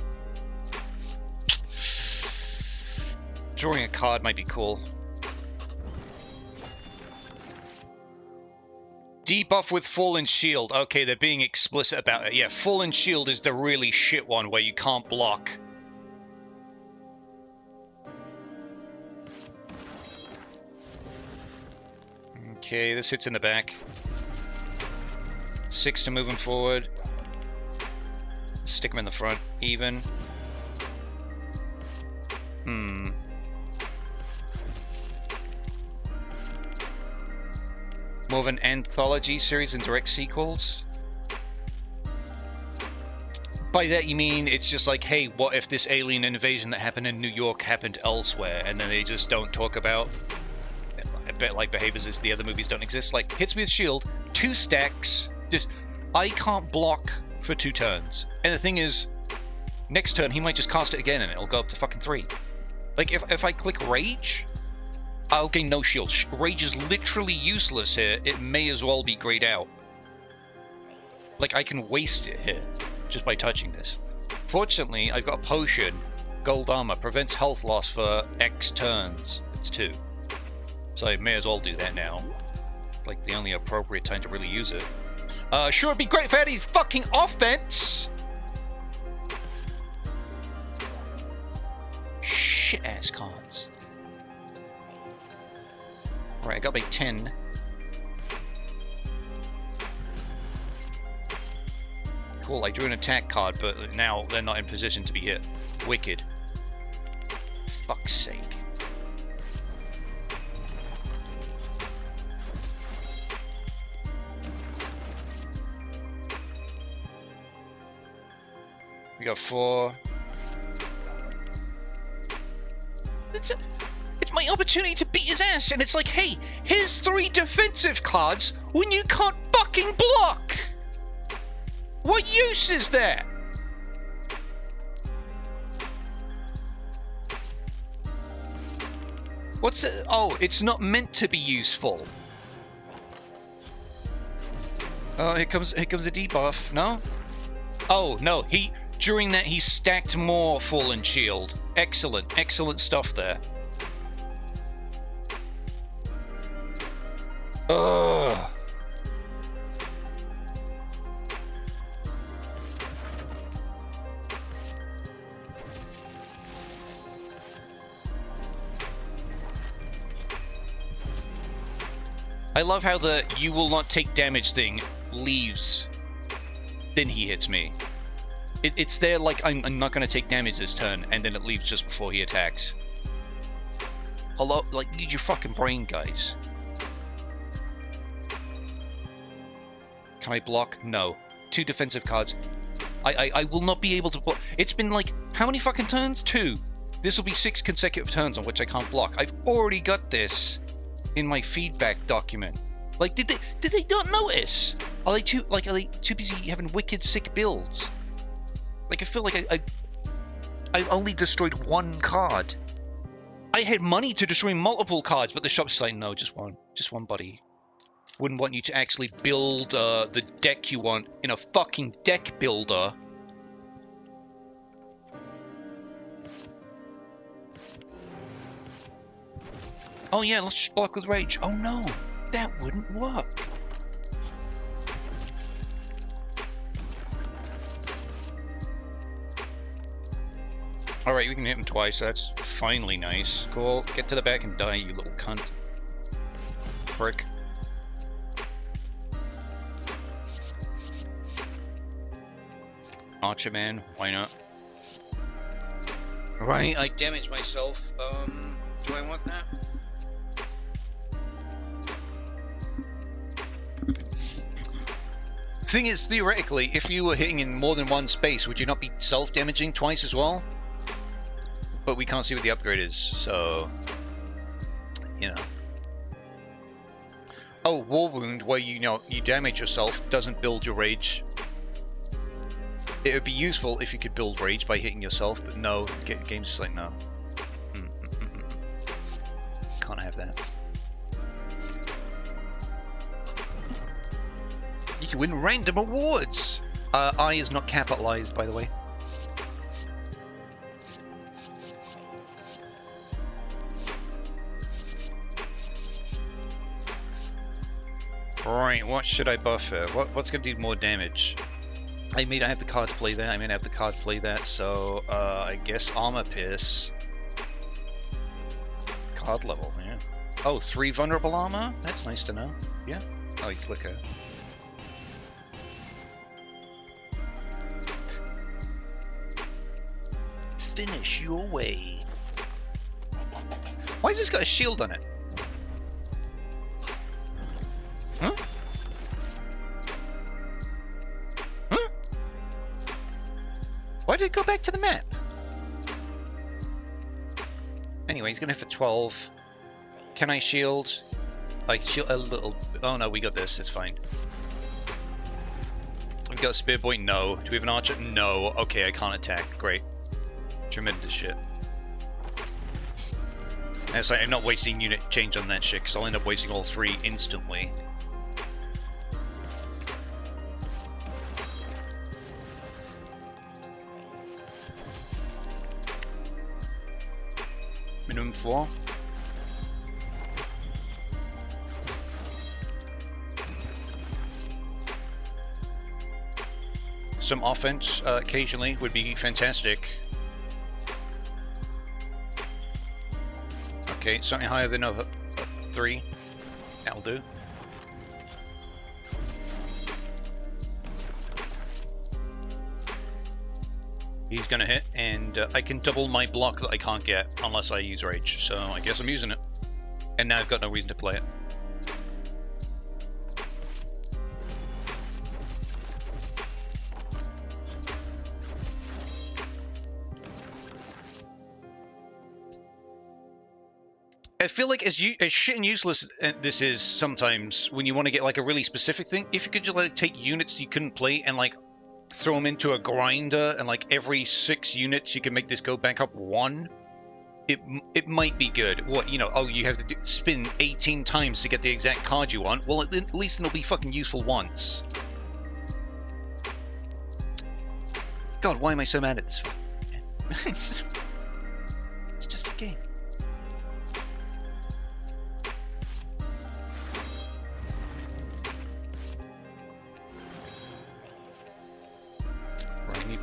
Drawing a card might be cool. Debuff with Fallen Shield. Okay, they're being explicit about it. Yeah, Fallen Shield is the really shit one where you can't block. Okay, this hits in the back. 6 to move him forward. Stick him in the front. Even. More of an anthology series and direct sequels? By that you mean it's just like, hey, what if this alien invasion that happened in New York happened elsewhere, and then they just don't talk about a bit like behaviors as the other movies don't exist? Like, hits me with shield, 2 stacks, just, I can't block for 2 turns. And the thing is, next turn he might just cast it again and it'll go up to fucking 3. Like, if I click Rage, I'll gain no shield. Rage is literally useless here. It may as well be grayed out. Like, I can waste it here just by touching this. Fortunately, I've got a potion. Gold armor. Prevents health loss for X turns. It's 2. So I may as well do that now. Like, the only appropriate time to really use it. Sure, it'd be great if I had any fucking offense! Shit-ass cards. Alright, I got my 10. Cool, I drew an attack card, but now they're not in position to be hit. Wicked. Fuck's sake. We got 4. It's my opportunity to beat his ass, and it's like, hey, here's 3 defensive cards when you can't fucking block! What use is that? What's it? Oh, it's not meant to be useful. Oh, here comes a debuff, no? Oh, no, during that he stacked more Fallen Shield. Excellent stuff there. Ugh. I love how the "you will not take damage" thing leaves. Then he hits me. It's there like I'm not going to take damage this turn, and then it leaves just before he attacks. Hello, like, use your fucking brain, guys. Can I block? No. 2 defensive cards. I will not be able to block. It's been like, how many fucking turns? 2. This will be 6 consecutive turns on which I can't block. I've already got this in my feedback document. Like, did they not notice? Are they too busy having wicked sick builds? Like, I feel like I only destroyed 1 card. I had money to destroy multiple cards, but the shop's like, no, just one, buddy. Wouldn't want you to actually build the deck you want in a fucking deck builder. Oh yeah, let's just block with rage. Oh no, that wouldn't work. Alright, we can hit him twice. That's finally nice. Cool. Get to the back and die, you little cunt. Prick. Archer man, why not? Right, I damaged myself. Do I want that? Thing is, theoretically, if you were hitting in more than one space, would you not be self-damaging twice as well? But we can't see what the upgrade is, so... You know. Oh, War Wound, where you damage yourself, doesn't build your rage. It would be useful if you could build rage by hitting yourself, but no, the game's just like, no. Can't have that. You can win random awards! I is not capitalized, by the way. Right, what should I buff her? What's going to do more damage? I have the card to play that. I may have the card to play that, so I guess Armor Pierce. Card level, yeah. Oh, 3 vulnerable armor? That's nice to know. Yeah. Oh, you click her. Finish your way. Why has this got a shield on it? Huh? Huh? Why did it go back to the map? Anyway, he's gonna hit for 12. Can I shield? Like, shield a little... Oh no, we got this, it's fine. We've got a spear boy? No. Do we have an archer? No. Okay, I can't attack. Great. Tremendous shit. And it's like, I'm not wasting unit change on that shit, because I'll end up wasting all 3 instantly. Minimum 4. Some offense occasionally would be fantastic. Okay, something higher than a 3. That'll do. He's gonna hit, and I can double my block that I can't get unless I use rage, so I guess I'm using it. And now I've got no reason to play it. I feel like as shit and useless this is sometimes when you want to get like a really specific thing, if you could just like take units you couldn't play and like throw them into a grinder and like every 6 units you can make this go back up 1, it might be good. What, oh, you have to spin 18 times to get the exact card you want. Well, at least it'll be fucking useful once. God, why am I so mad at this? It's just a game.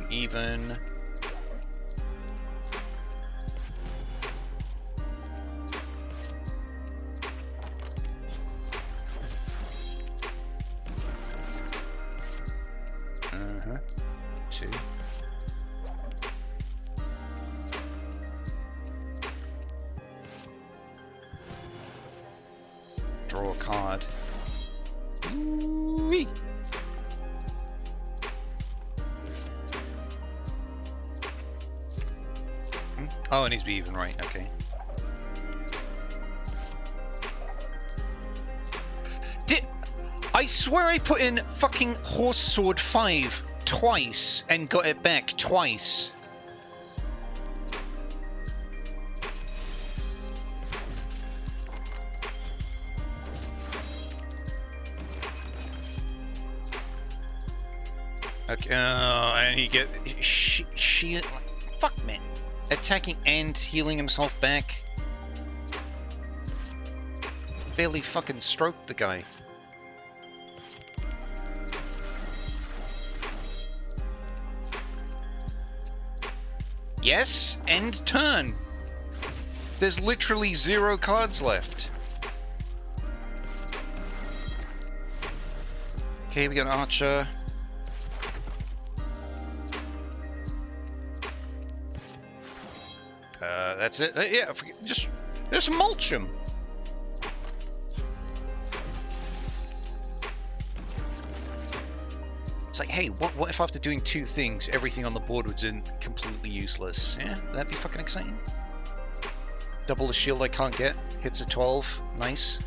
Even. Uh-huh. 2. Draw a card. Ooh-wee. Oh, it needs to be even, right, okay. I swear I put in fucking Horse Sword 5 twice and got it back twice. Okay, and he get... Fuck, man. Attacking and healing himself back. barely fucking stroked the guy. Yes, end turn. There's literally 0 cards left. Okay, we got an archer. That's it. Yeah, just mulch him. It's like, hey, what if after doing 2 things, everything on the board was completely useless? Yeah, that'd be fucking exciting. Double the shield I can't get. Hits a 12. Nice.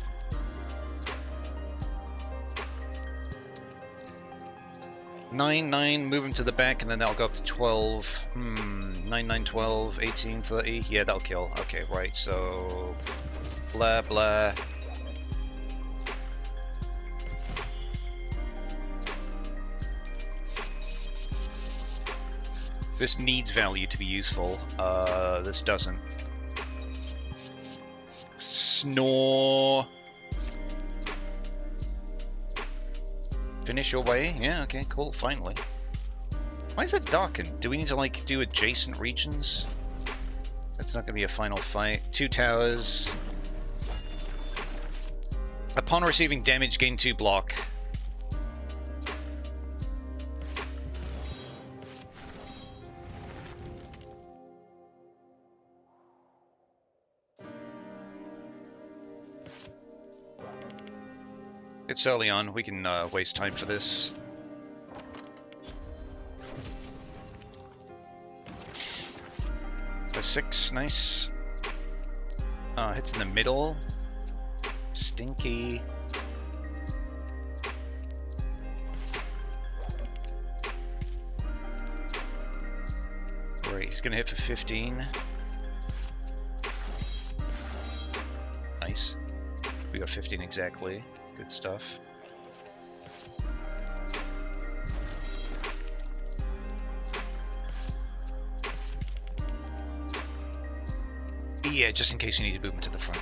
Nine, move him to the back, and then that'll go up to 12. 9, 12, 18, 30. Yeah, that'll kill. Okay, right, so... Blah, blah. This needs value to be useful. This doesn't. Snore. Finish your way? Yeah, okay, cool, finally. Why is it darkened? Do we need to, like, do adjacent regions? That's not gonna be a final fight. 2 towers. Upon receiving damage, gain 2 block. It's early on, we can waste time for this. A 6, nice. Hits in the middle. Stinky. Right, he's gonna hit for 15. Nice. We got 15 exactly. Good stuff. Yeah, just in case you need to move him to the front.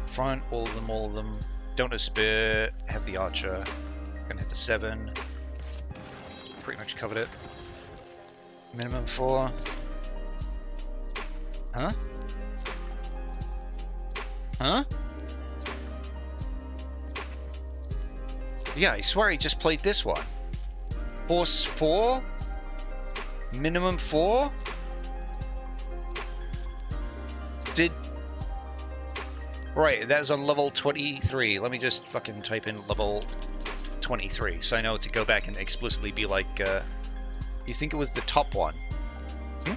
Front, all of them. Don't have spear, have the archer. Gonna hit the 7. Pretty much covered it. Minimum 4. Huh? Huh? Yeah, I swear he just played this one. Force 4? Minimum 4? Did... Right, that was on level 23. Let me just fucking type in level 23, so I know to go back and explicitly be like, you think it was the top one? Hmm?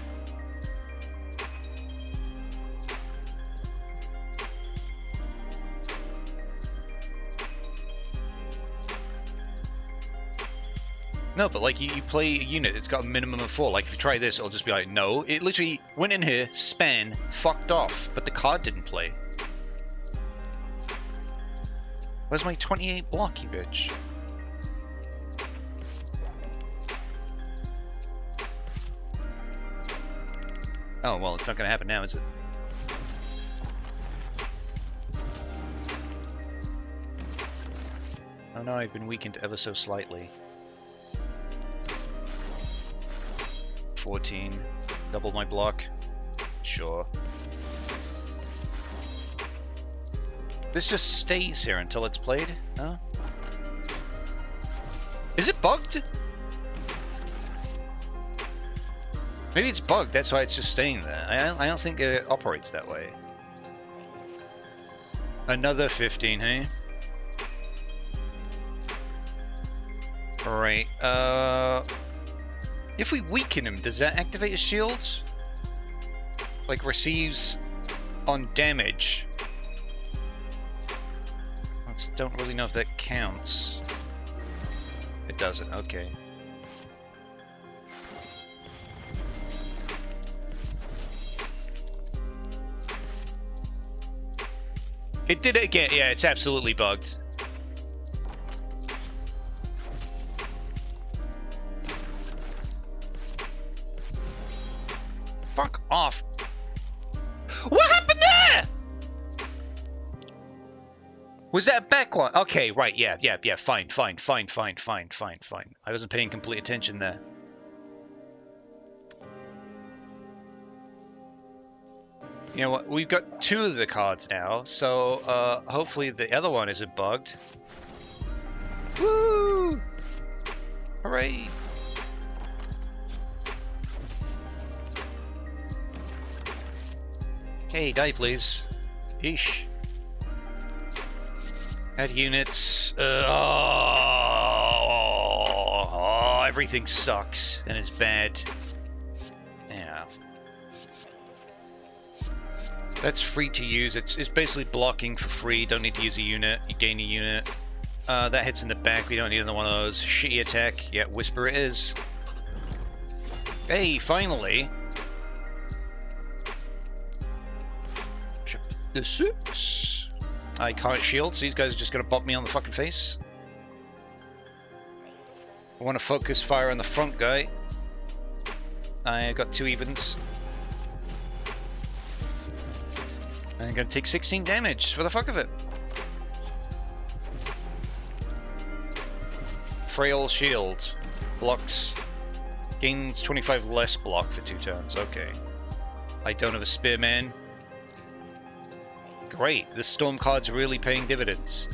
No, but like you play a unit, it's got a minimum of 4. Like if you try this, it'll just be like, no. It literally went in here, span, fucked off, but the card didn't play. Where's my 28 block, you bitch? Oh, well, it's not gonna happen now, is it? Oh no, I've been weakened ever so slightly. 14. Double my block. Sure. This just stays here until it's played? No? Is it bugged? Maybe it's bugged, that's why it's just staying there. I don't think it operates that way. Another 15, hey? Alright, if we weaken him, does that activate his shield? Like, receives on damage. Don't really know if that counts. It doesn't, okay. It did it again, yeah, it's absolutely bugged. Fuck off. Was that a back one? Okay, right, yeah, fine. I wasn't paying complete attention there. You know what, we've got 2 of the cards now, so hopefully the other one isn't bugged. Woo! Hooray! Okay, die please. Eesh. Add units. Everything sucks and is bad. Yeah. That's free to use. It's basically blocking for free. Don't need to use a unit. You gain a unit. That hits in the back. We don't need another one of those. Shitty attack. Yeah, Whisper it is. Hey, finally. Trip the 6. I can't shield, so these guys are just going to bop me on the fucking face. I want to focus fire on the front guy. I got 2 evens. I'm going to take 16 damage for the fuck of it. Frail shield. Blocks. Gains 25 less block for 2 turns. Okay. I don't have a spearman. Great. This storm card's really paying dividends.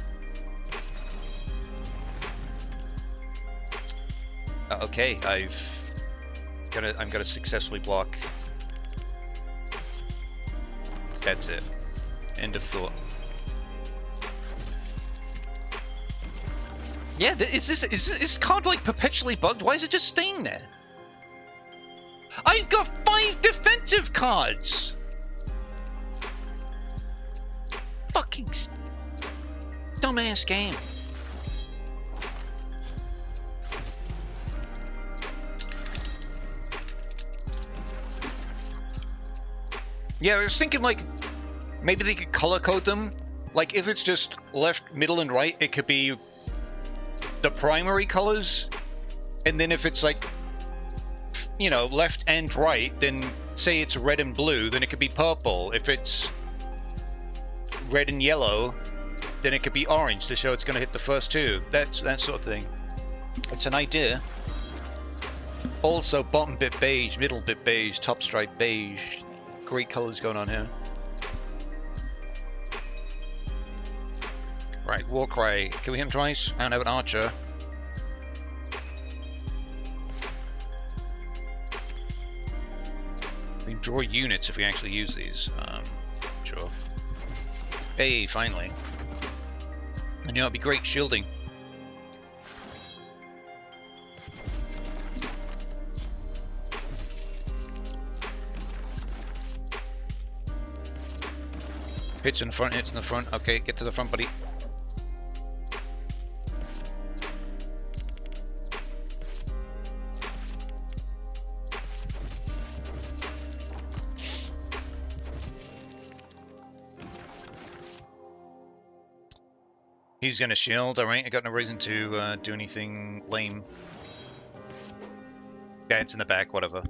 Okay, I'm gonna successfully block. That's it. End of thought. Yeah, is this card like perpetually bugged? Why is it just staying there? I've got 5 defensive cards! Fucking dumbass game. Yeah, I was thinking like maybe they could color code them. Like if it's just left, middle, and right, it could be the primary colors. And then if it's like, you know, left and right, then say it's red and blue, then it could be purple. If it's red and yellow, then it could be orange to show it's going to hit the first 2. That sort of thing. It's an idea. Also, bottom bit beige, middle bit beige, top stripe beige. Great colors going on here. Right, Warcry. Can we hit him twice? I don't have an archer. We can draw units if we actually use these. Sure. Hey, finally. I knew it'd be great shielding. Hits in the front, hits in the front. Okay, get to the front, buddy. He's gonna shield, alright. I got no reason to do anything lame. Yeah, it's in the back, whatever.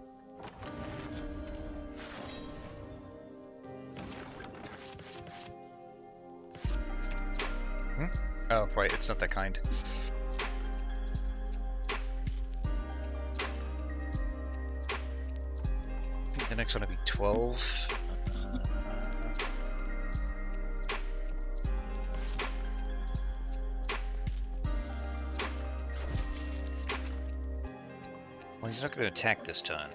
Oh, right, it's not that kind. I think the next one will be 12. Well, he's not going to attack this turn.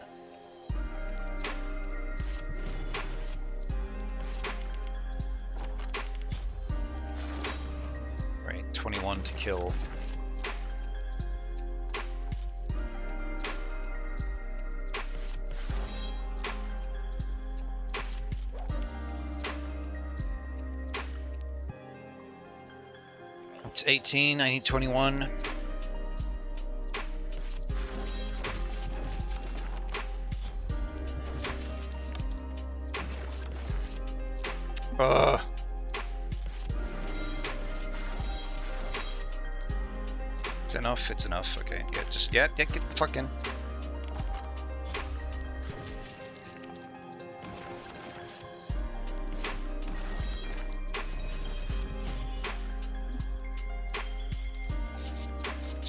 Right, 21 to kill. It's 18, I need 21. It's enough, it's enough. Okay, yeah, just, yeah, get the fuck in.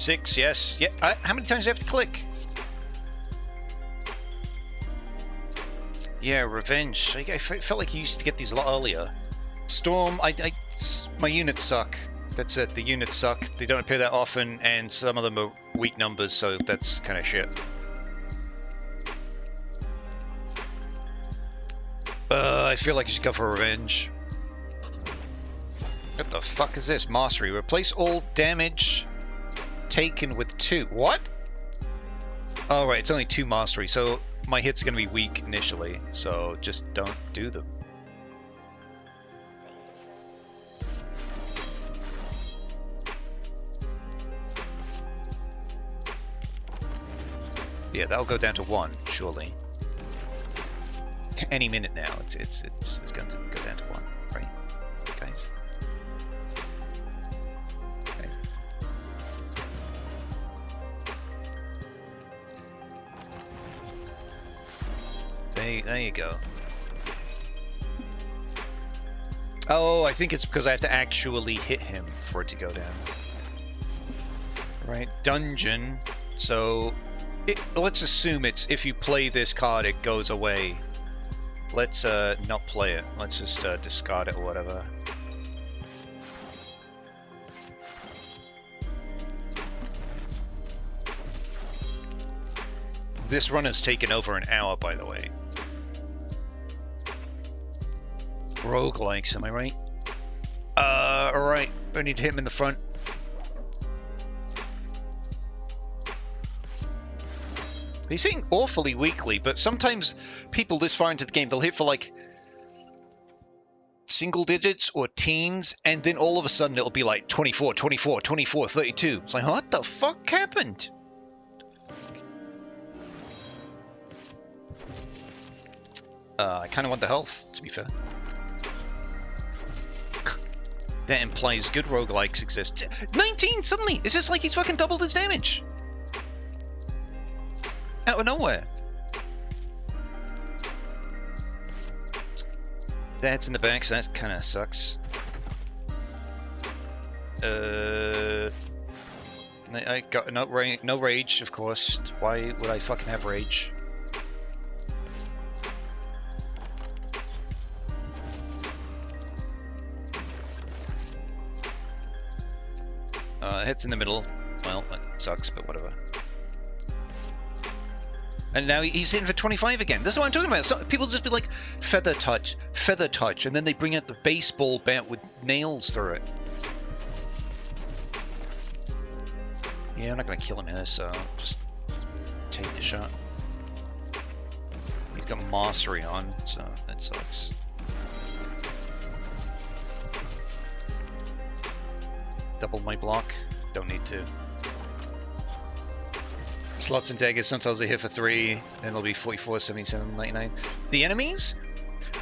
6, yes. Yeah. How many times do I have to click? Yeah, revenge. I felt like you used to get these a lot earlier. Storm, my units suck. That's it. The units suck. They don't appear that often, and some of them are weak numbers, so that's kind of shit. I feel like I should go for revenge. What the fuck is this? Mastery. Replace all damage taken with 2. What? Oh, right. It's only 2 mastery, so my hits are going to be weak initially, so just don't do them. Yeah, that'll go down to 1, surely. Any minute now, it's going to go down to 1, right, guys? There you go. Oh, I think it's because I have to actually hit him for it to go down. Right, dungeon. So, let's assume it's if you play this card, it goes away. Let's not play it. Let's just discard it or whatever. This run has taken over an hour, by the way. Roguelikes, am I right? Alright. I need to hit him in the front. He's hitting awfully weakly, but sometimes people this far into the game, they'll hit for like single digits or teens, and then all of a sudden it'll be like 24, 24, 24, 32. It's like, what the fuck happened? I kind of want the health, to be fair. That implies good roguelikes exist. 19 suddenly! It's just like he's fucking doubled his damage! Out of nowhere. That's in the back, so that kind of sucks. I got no rage, of course. Why would I fucking have rage? Hits in the middle. Well, that sucks, but whatever. And now he's hitting for 25 again. This is what I'm talking about. So people just be like, feather touch, and then they bring out the baseball bat with nails through it. Yeah, I'm not going to kill him here, so just take the shot. He's got mastery on, so that sucks. Double my block. Don't need to. Slots and daggers, sometimes they hit for 3, then it'll be 44, 77, 99. The enemies?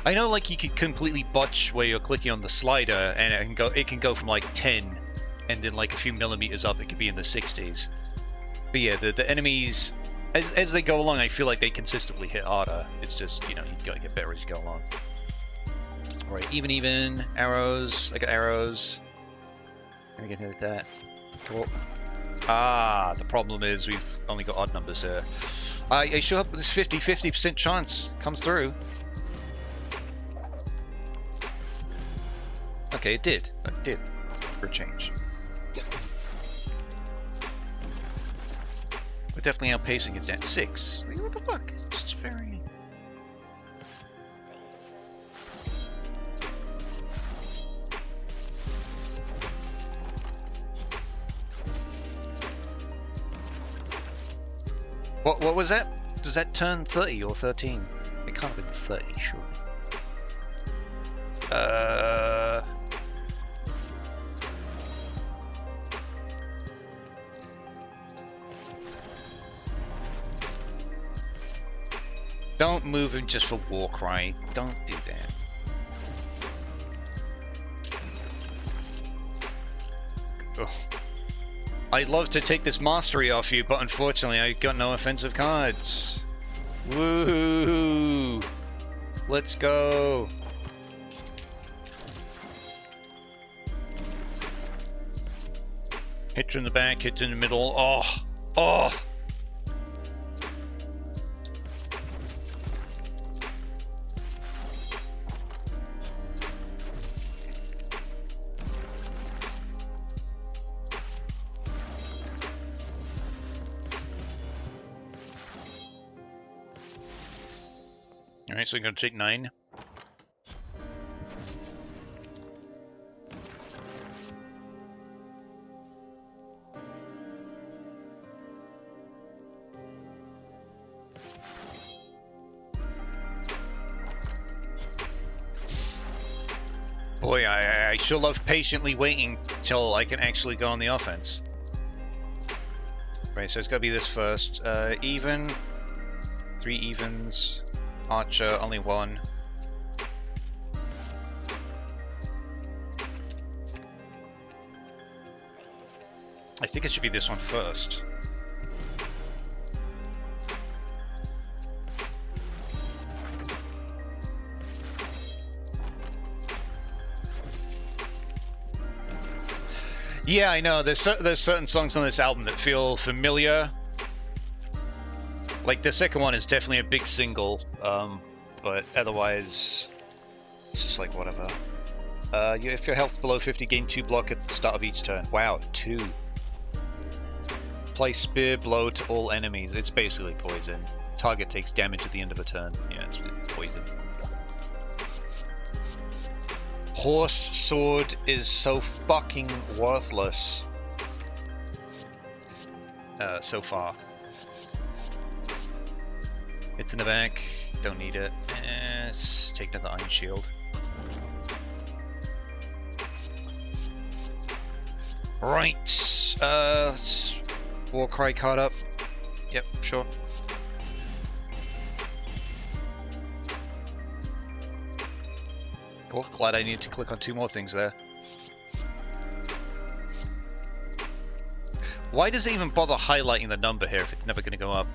I know like you could completely botch where you're clicking on the slider and it can go from like 10 and then like a few millimeters up it could be in the 60s. But yeah, the enemies, as they go along, I feel like they consistently hit harder. It's just, you know, you gotta get better as you go along. Alright, even, arrows, I got arrows. Let me get hit with that. Cool. Ah, the problem is we've only got odd numbers here. I sure hope this 50% chance comes through. Okay, it did. It did. For a change. We're definitely outpacing his down 6. What the fuck? It's just very... What was that? Does that turn 30 or 13? It can't have been 30, surely. Don't move him just for Warcry. Don't do that. Ugh. I'd love to take this mastery off you, but unfortunately I got no offensive cards. Woohoo! Let's go! Hit you in the back, hit you in the middle. Oh! Oh! Alright, so I'm going to take 9. Boy, I sure love patiently waiting till I can actually go on the offense. Right, so it's got to be this first. Even. 3 evens. Archer, only 1. I think it should be this one first. Yeah, I know. There's certain songs on this album that feel familiar. Like, the second one is definitely a big single, but otherwise, it's just like, whatever. If your health's below 50, gain 2 block at the start of each turn. Wow, 2. Apply spear blow to all enemies. It's basically poison. Target takes damage at the end of a turn. Yeah, it's poison. Horse sword is so fucking worthless. So far. It's in the back. Don't need it. Let's take another iron shield. Right. Let's Warcry card up. Yep, sure. Cool. Glad I needed to click on 2 more things there. Why does it even bother highlighting the number here if it's never going to go up?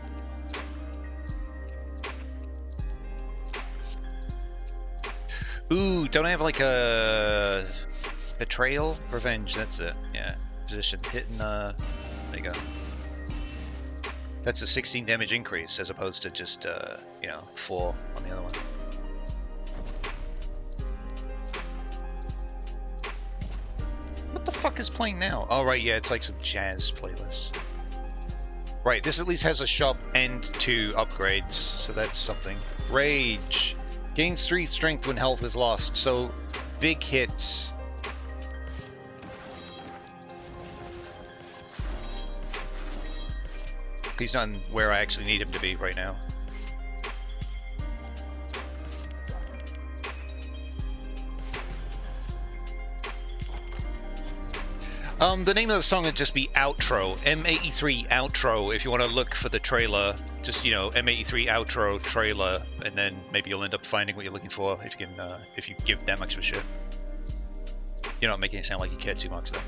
Ooh, don't I have like a betrayal? Revenge, that's it. Yeah. Position. Hitting, there you go. That's a 16 damage increase as opposed to just, 4 on the other one. What the fuck is playing now? Oh, right, yeah, it's like some jazz playlist. Right, this at least has a shop and 2 upgrades, so that's something. Rage. Gains 3 strength when health is lost, so big hits. He's not where I actually need him to be right now. The name of the song would just be Outro. M83 Outro, if you want to look for the trailer. Just, M83 Outro trailer, and then maybe you'll end up finding what you're looking for if you can, if you give that much of a shit. You're not making it sound like you care too much, though.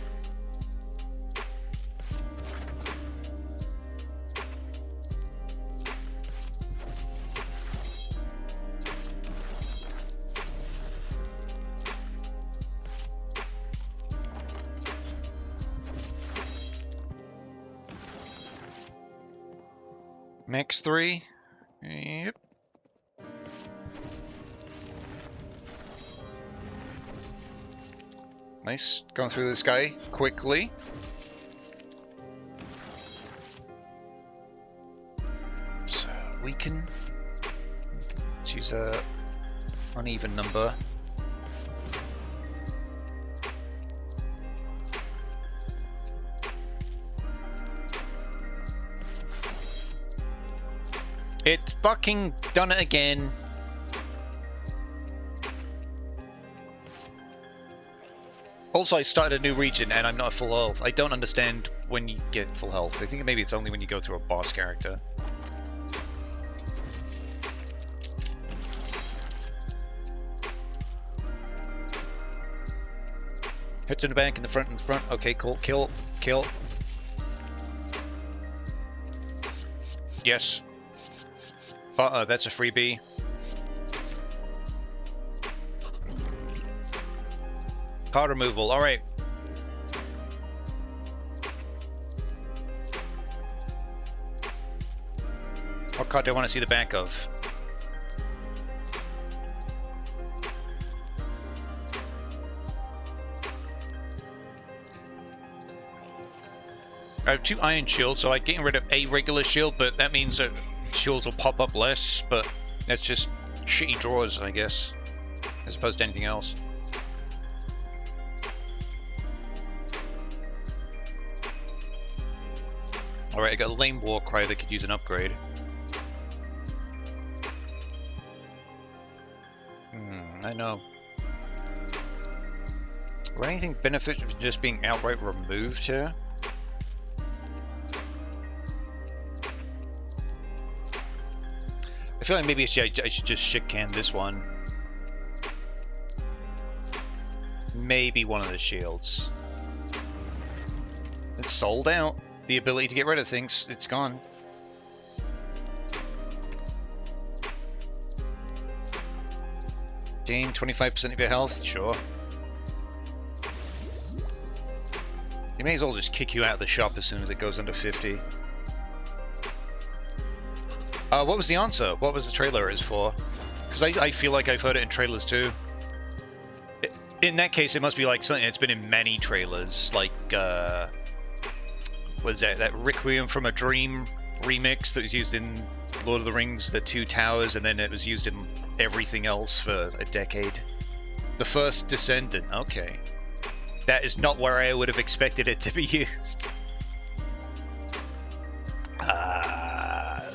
Max 3. Yep. Nice. Going through this guy quickly. Let's weaken. Let's use a uneven number. It's fucking done it again. Also, I started a new region and I'm not full health. I don't understand when you get full health. I think maybe it's only when you go through a boss character. Hit to the back, in the front, Okay, cool. Kill. Yes. That's a freebie. Card removal, alright. What card do I want to see the back of? I have 2 iron shields, so I'm getting rid of a regular shield, but that means that shields will pop up less, but that's just shitty draws, I guess, as opposed to anything else. Alright, I got a lame warcry that could use an upgrade. I know. Would anything benefit from just being outright removed here? I feel like maybe I should just shit can this one. Maybe one of the shields. It's sold out. The ability to get rid of things, it's gone. Gain 25% of your health? Sure. You may as well just kick you out of the shop as soon as it goes under 50. What was the answer? What was the trailer is for? Because I feel like I've heard it in trailers too. In that case, it must be like something that's been in many trailers, like was that Requiem from a Dream remix that was used in Lord of the Rings, the Two Towers, and then it was used in everything else for a decade. The First Descendant, okay. That is not where I would have expected it to be used.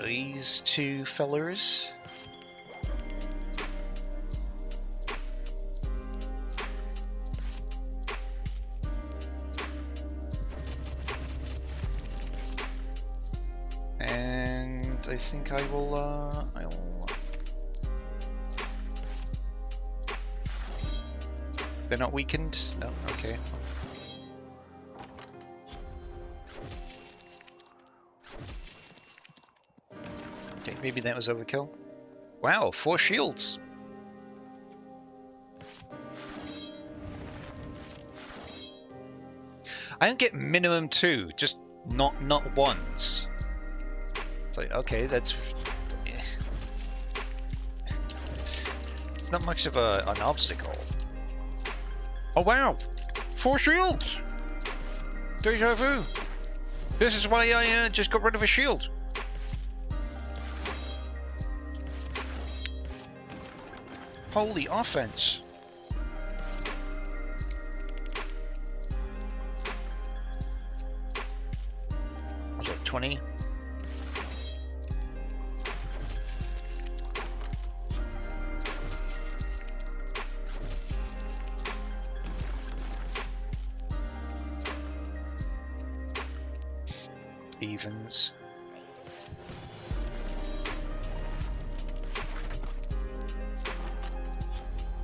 These 2 fellers. And I think I will, They're not weakened? No, okay. Okay, maybe that was overkill. Wow, 4 shields! I don't get minimum 2, just not once. It's like, okay, that's... Yeah. It's not much of an obstacle. Oh wow! 4 shields! Deja vu! This is why I just got rid of a shield. Holy offense! Was it 20? Evens.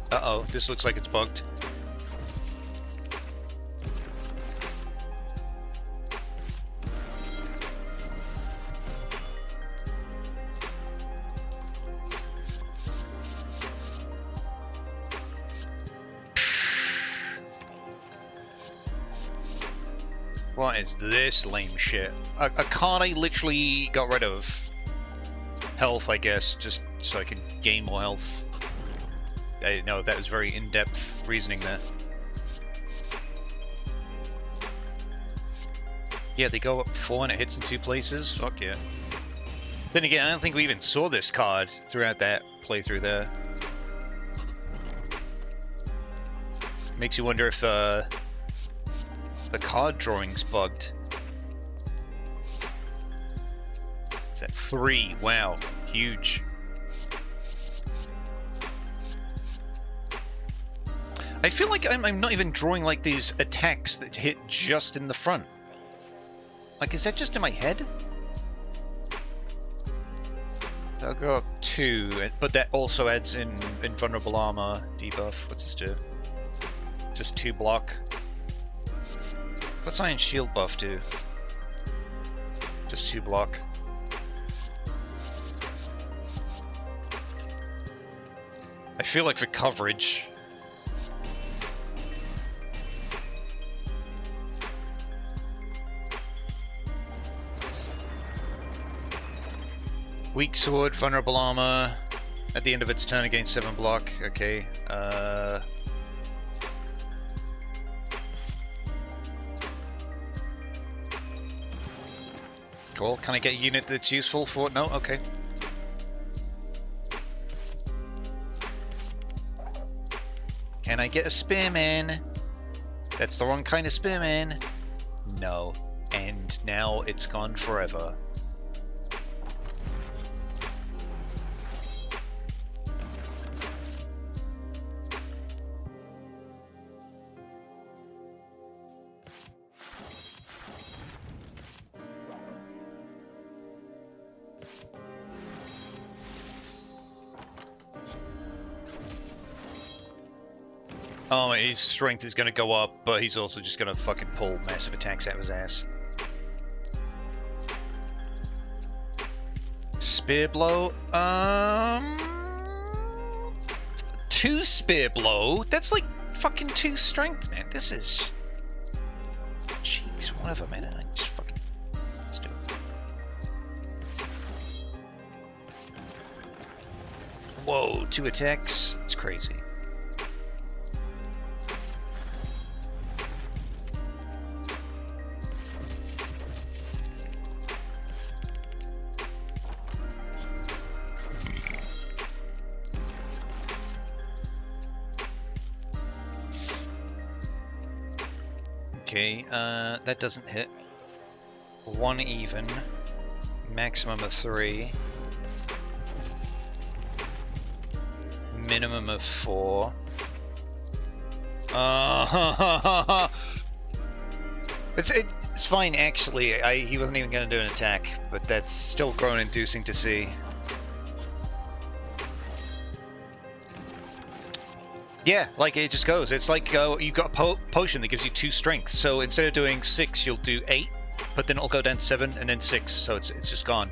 Uh-oh, this looks like it's bugged. What is this lame shit? A card I literally got rid of. Health, I guess, just so I can gain more health. I know that was very in-depth reasoning there. Yeah, they go up 4 and it hits in 2 places. Fuck yeah. Then again, I don't think we even saw this card throughout that playthrough there. Makes you wonder if the card drawing's bugged. It's at 3. Wow, huge. I feel like I'm not even drawing like these attacks that hit just in the front. Like, is that just in my head? That'll go up 2, but that also adds in invulnerable armor debuff. What's this do? Just 2 block. What's Iron Shield buff do? Just 2 block. I feel like for coverage... Weak sword, vulnerable armor. At the end of its turn against 7 block. Okay. Cool. Can I get a unit that's useful for it? No? Okay. Can I get a spearman? That's the wrong kind of spearman. No. And now it's gone forever. Oh, his strength is going to go up, but he's also just going to fucking pull massive attacks out of his ass. Spear blow? 2 spear blow? That's like fucking 2 strength, man. This is... Jeez, whatever, man. I just fucking... Let's do it. Whoa, 2 attacks? That's crazy. Okay, that doesn't hit. 1 even. Maximum of 3. Minimum of 4. It's fine, actually. He wasn't even going to do an attack, but that's still groan-inducing to see. Yeah, like it just goes. It's like you've got a potion that gives you 2 strength. So instead of doing 6, you'll do 8, but then it'll go down to 7 and then 6. So it's just gone.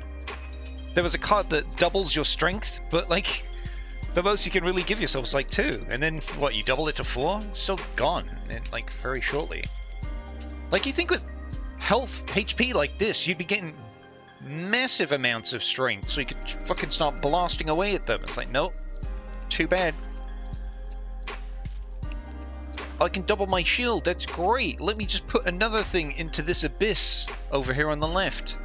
There was a card that doubles your strength, but like the most you can really give yourself is like 2, and then what? You double it to 4? It's still gone, and like very shortly. Like you think with health HP like this, you'd be getting massive amounts of strength, so you could fucking start blasting away at them. It's like nope, too bad. I can double my shield, that's great. Let me just put another thing into this abyss over here on the left.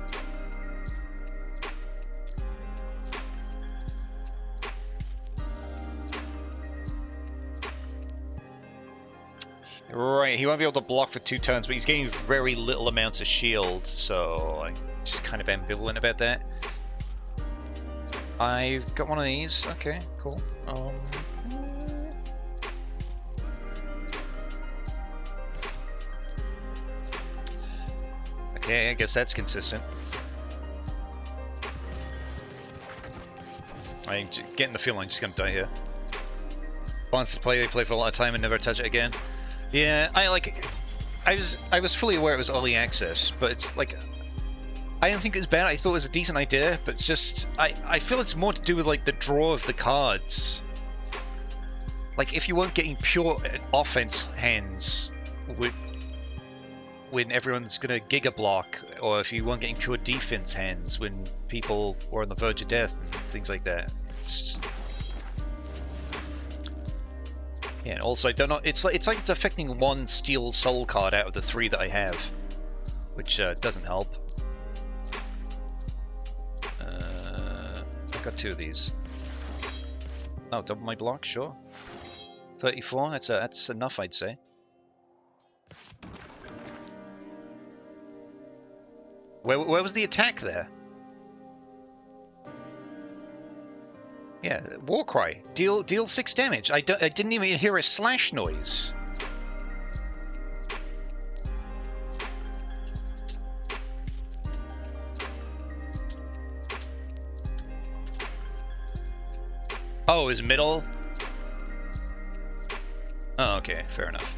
Right, he won't be able to block for 2 turns, but he's getting very little amounts of shield, so I'm just kind of ambivalent about that. I've got one of these. Okay, cool. Okay, I guess that's consistent. I'm getting the feeling I'm just gonna die here. Wants to play for a lot of time and never touch it again. Yeah, I was fully aware it was early access, but it's like I don't think it was bad. I thought it was a decent idea, but it's just I feel it's more to do with like the draw of the cards. Like if you weren't getting pure offense hands when everyone's gonna giga block, or if you weren't getting pure defense hands when people were on the verge of death and things like that. Yeah, and also I don't know. It's like it's affecting 1 steel soul card out of the 3 that I have, which doesn't help. I've got 2 of these. Oh, double my block, sure. 34. That's enough, I'd say. Where was the attack there? Yeah, Warcry. Deal 6 damage. I didn't even hear a slash noise. Oh, his middle? Oh, okay, fair enough.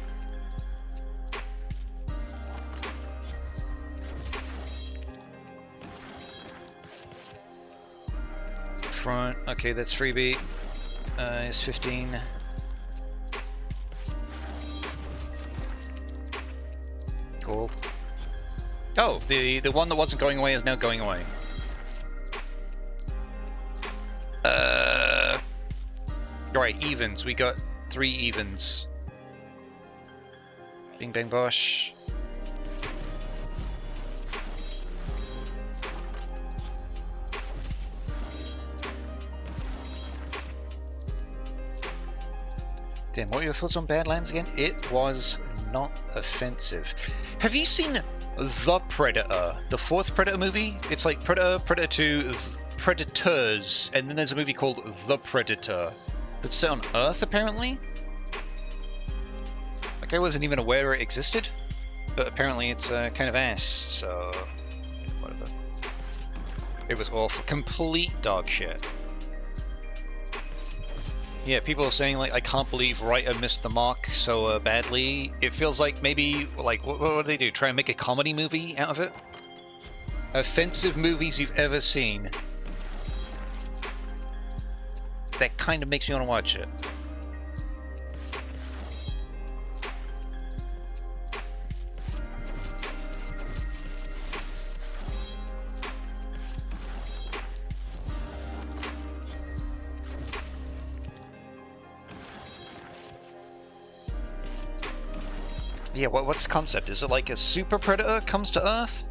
Front. Okay, that's freebie. It's 15. Cool. Oh, the one that wasn't going away is now going away. Right, evens. We got 3 evens. Bing bang bosh. Damn, what are your thoughts on Badlands again? It was not offensive. Have you seen The Predator? The 4th Predator movie? It's like Predator, Predator 2, Predators, and then there's a movie called The Predator that's set on Earth, apparently? Like, I wasn't even aware it existed, but apparently it's kind of ass, so... whatever. It was awful. Complete dog shit. Yeah, people are saying, like, I can't believe writer missed the mark so badly. It feels like maybe, like, what do they do? Try and make a comedy movie out of it? Offensive movies you've ever seen. That kind of makes me want to watch it. Yeah, what's the concept? Is it like a super predator comes to Earth?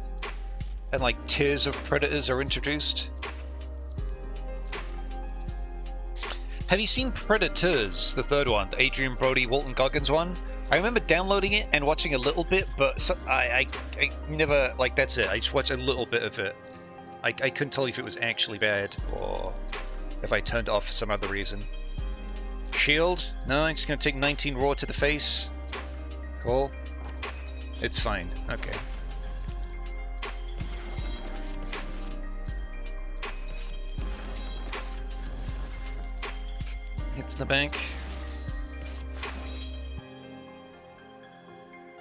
And like tiers of predators are introduced? Have you seen Predators, the 3rd one, the Adrian Brody, Walton Goggins one? I remember downloading it and watching a little bit, but I never, like, that's it. I just watched a little bit of it. I couldn't tell you if it was actually bad or if I turned it off for some other reason. Shield? No, I'm just going to take 19 raw to the face. Cool. It's fine. Okay. Hits the bank.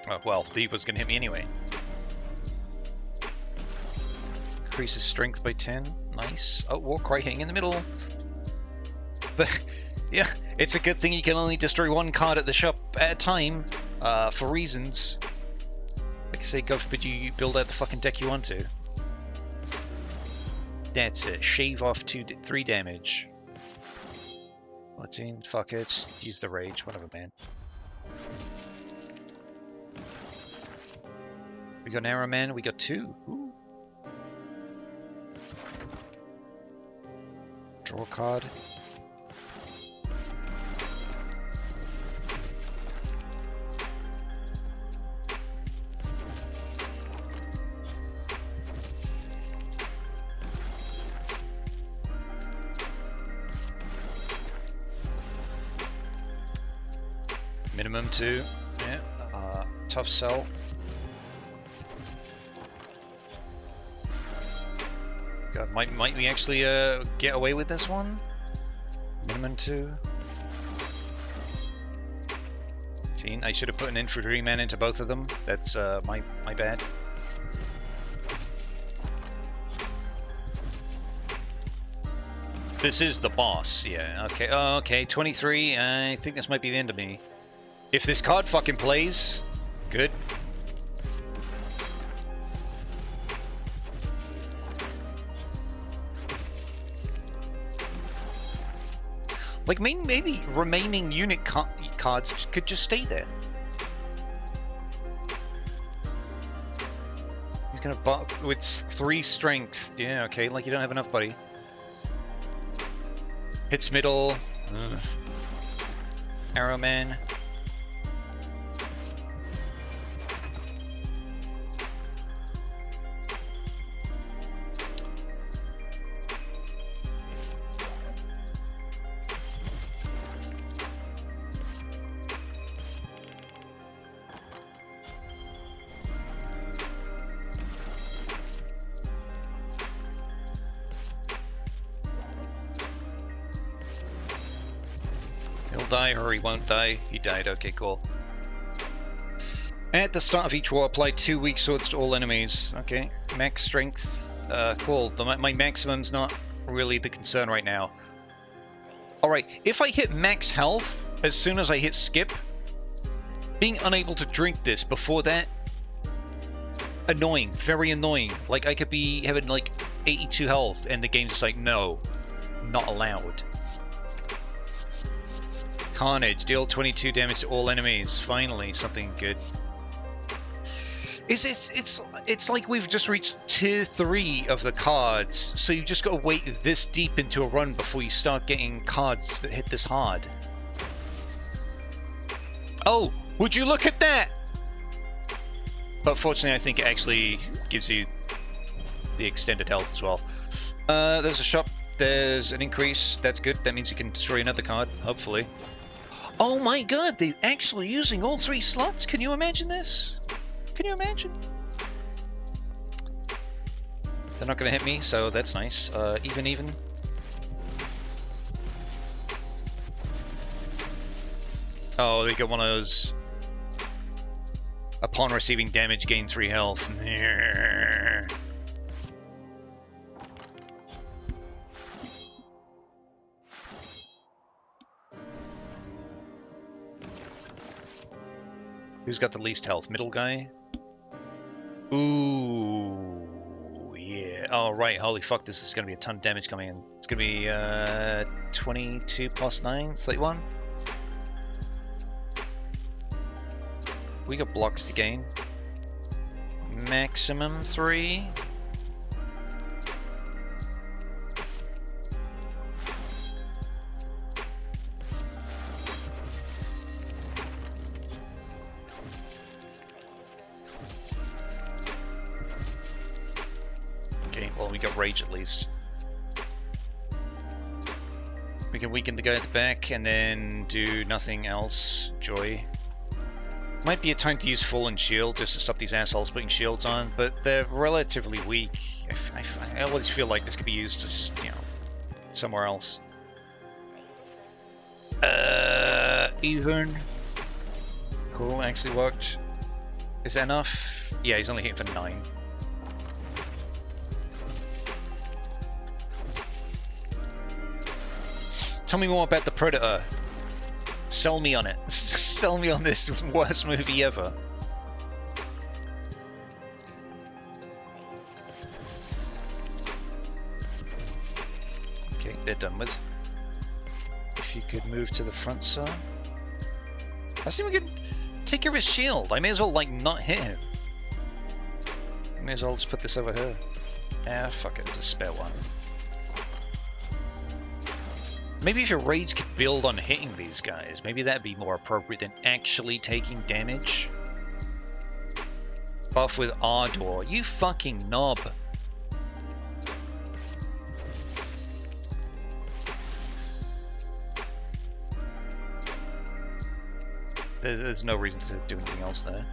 Oh, well, Steve was going to hit me anyway. Increases strength by 10. Nice. Oh, Warcry hitting in the middle. But, yeah, it's a good thing you can only destroy 1 card at the shop at a time, for reasons. Like I say, God forbid you build out the fucking deck you want to. That's it. Shave off 3 damage. 14, fuck it, just use the rage, whatever, man. We got an arrow man, we got 2. Ooh. Draw a card. Minimum 2, yeah. Tough sell. God, might we actually get away with this one? Minimum 2. See, I should have put an infantryman into both of them. That's my bad. This is the boss, yeah. Okay, oh, okay, 23. I think this might be the end of me. If this card fucking plays, good. Like, maybe remaining unit cards could just stay there. He's gonna buff with 3 strength. Yeah, okay, like you don't have enough, buddy. Hits middle. Arrow man. Die or he won't die. He died. Okay, cool. At the start of each war, apply 2 weak swords to all enemies. Okay. Max strength. Cool. My maximum's not really the concern right now. Alright, if I hit max health as soon as I hit skip, being unable to drink this before that, annoying. Very annoying. Like, I could be having like 82 health and the game's just like, no. not allowed. Carnage, deal 22 damage to all enemies. Finally, something good. It's like we've just reached tier 3 of the cards, so you've just got to wait this deep into a run before you start getting cards that hit this hard. Oh, would you look at that? But fortunately, I think it actually gives you the extended health as well. There's a shop. There's an increase. That's good. That means you can destroy another card, hopefully. Oh my god, they're actually using all 3 slots. Can you imagine this? Can you imagine? They're not going to hit me, so that's nice. Even. Oh, they got one of those. Upon receiving damage, gain 3 health. Who's got the least health? Middle guy? Ooh, yeah. Oh, right. Holy fuck, this is going to be a ton of damage coming in. It's going to be 22 plus 9, 31. We got blocks to gain. Maximum 3. Okay, well, we got rage at least. We can weaken the guy at the back and then do nothing else. Joy. Might be a time to use Fallen Shield just to stop these assholes putting shields on, but they're relatively weak. I always feel like this could be used just, you know, somewhere else. Even. Cool, actually worked. Is that enough? Yeah, he's only hitting for 9. Tell me more about the Predator. Sell me on it. Sell me on this worst movie ever. Okay, they're done with. If you could move to the front, sir. I think we could take care of his shield. I may as well, like, not hit him. I may as well just put this over here. Ah, fuck it. It's a spare one. Maybe if your rage could build on hitting these guys, maybe that'd be more appropriate than actually taking damage. Buff with Ardor. You fucking knob. There's no reason to do anything else there.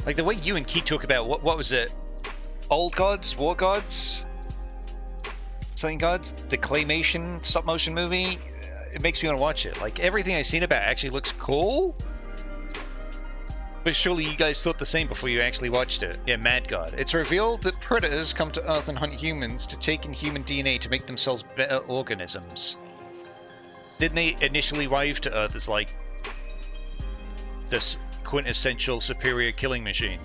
Like the way you and Key talk about what was it? Old Gods? War Gods? Something Gods? The claymation stop motion movie? It makes me want to watch it. Like everything I've seen about it actually looks cool. But surely you guys thought the same before you actually watched it. Yeah, Mad God. It's revealed that predators come to Earth and hunt humans to take in human DNA to make themselves better organisms. Didn't they initially arrive to Earth as like this quintessential superior killing machine?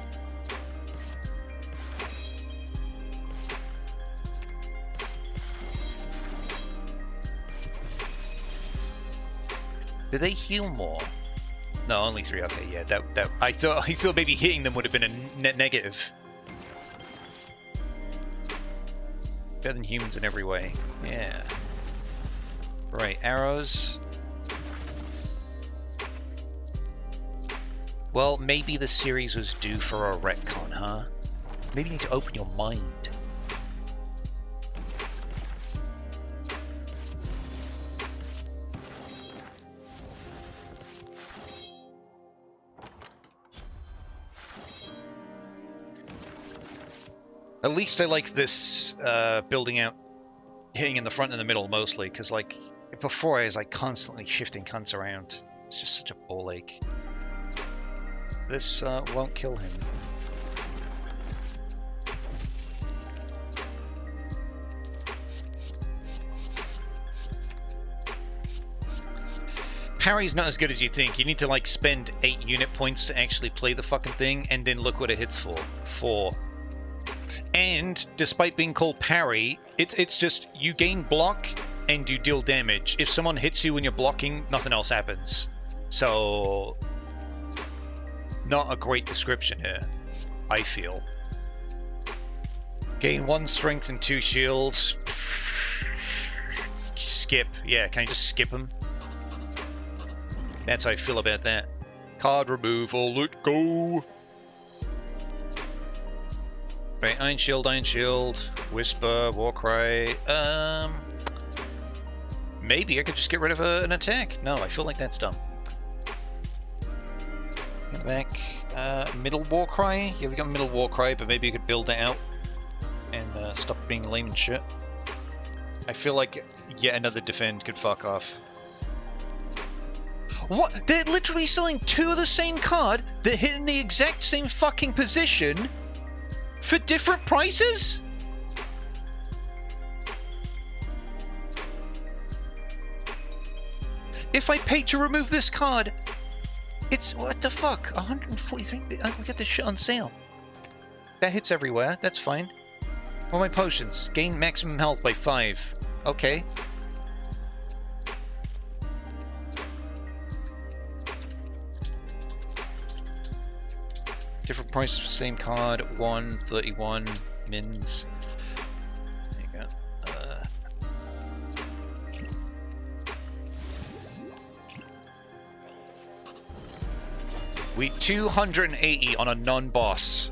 Did they heal more? No, only 3. Okay, yeah, that I thought maybe hitting them would have been a net negative. Better than humans in every way. Yeah. Right, arrows. Well, maybe the series was due for a retcon, huh? Maybe you need to open your mind. At least I like this building out, hitting in the front and the middle mostly, because like before I was like constantly shifting cunts around. It's just such a ball ache. This won't kill him. parry's not as good as you think. You need to like spend 8 unit points to actually play the fucking thing, and then look what it hits for. 4. And despite being called parry, it's just you gain block and you deal damage. If someone hits you when you're blocking, nothing else happens. So, not a great description here, I feel. Gain 1 strength and 2 shields. Skip. Yeah, can I just skip him? That's how I feel about that. Card removal, let go! Right, Iron Shield, Whisper, Warcry. Maybe I could just get rid of an attack. No, I feel like that's dumb. Get back. Middle Warcry? Yeah, we got Middle Warcry, but maybe you could build that out and stop being lame and shit. I feel like yet another defend could fuck off. What? They're literally selling 2 of the same card that hit in the exact same fucking position for different prices? If I pay to remove this card, it's what the fuck? 143. I can get this shit on sale. That hits everywhere. That's fine. What are my potions? Gain maximum health by 5. Okay. Different prices for same card. 131 mins. There you go. We 280 on a non-boss.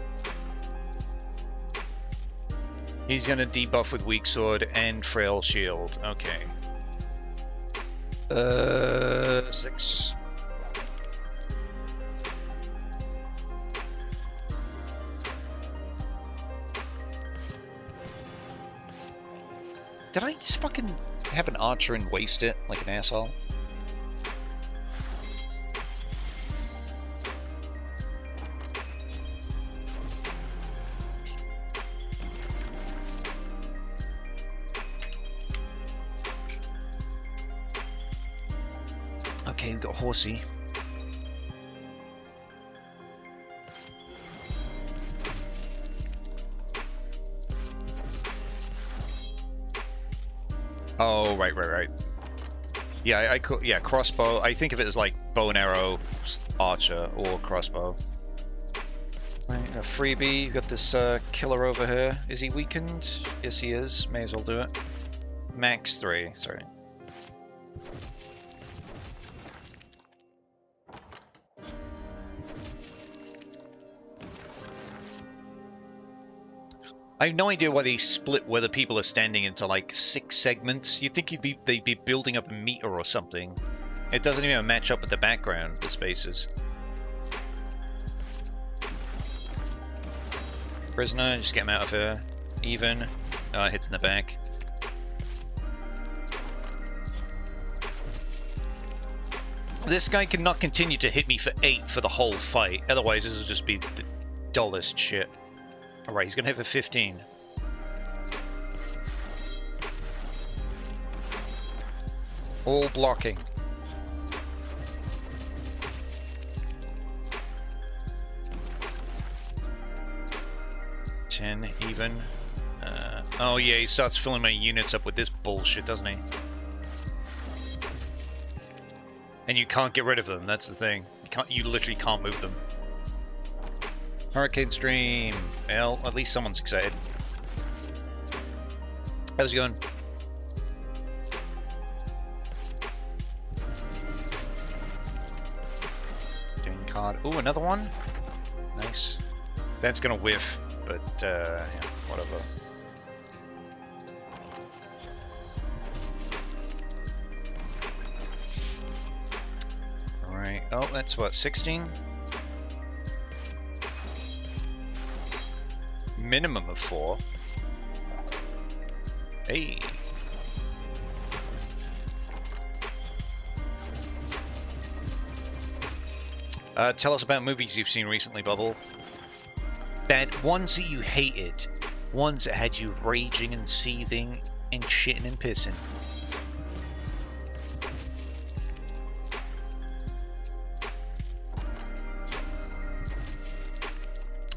He's gonna debuff with weak sword and frail shield. Okay. 6. Did I just fucking have an archer and waste it like an asshole? Okay, we've got Horsey. Oh, right. Yeah, yeah, crossbow. I think of it as like bow and arrow, archer, or crossbow. Right, a freebie. You got this killer over here. Is he weakened? Yes, he is. May as well do it. Max 3. Sorry. I have no idea why they split where the people are standing into like 6 segments. You'd think they'd be building up a meter or something. It doesn't even match up with the background, the spaces. Prisoner, just get him out of here. Even. Hits in the back. This guy cannot continue to hit me for 8 for the whole fight. Otherwise, this will just be the dullest shit. Alright, he's gonna hit for 15. All blocking. Even. Oh yeah, he starts filling my units up with this bullshit, doesn't he? And you can't get rid of them, that's the thing. You literally can't move them. Hurricane Stream. Well, at least someone's excited. How's it going? Doing card. Ooh, another one. Nice. That's gonna whiff, but yeah, whatever. Alright. Oh, that's what, 16? Minimum of 4. Hey. Tell us about movies you've seen recently, Bubble. Bad ones that you hated. Ones that had you raging and seething and shitting and pissing.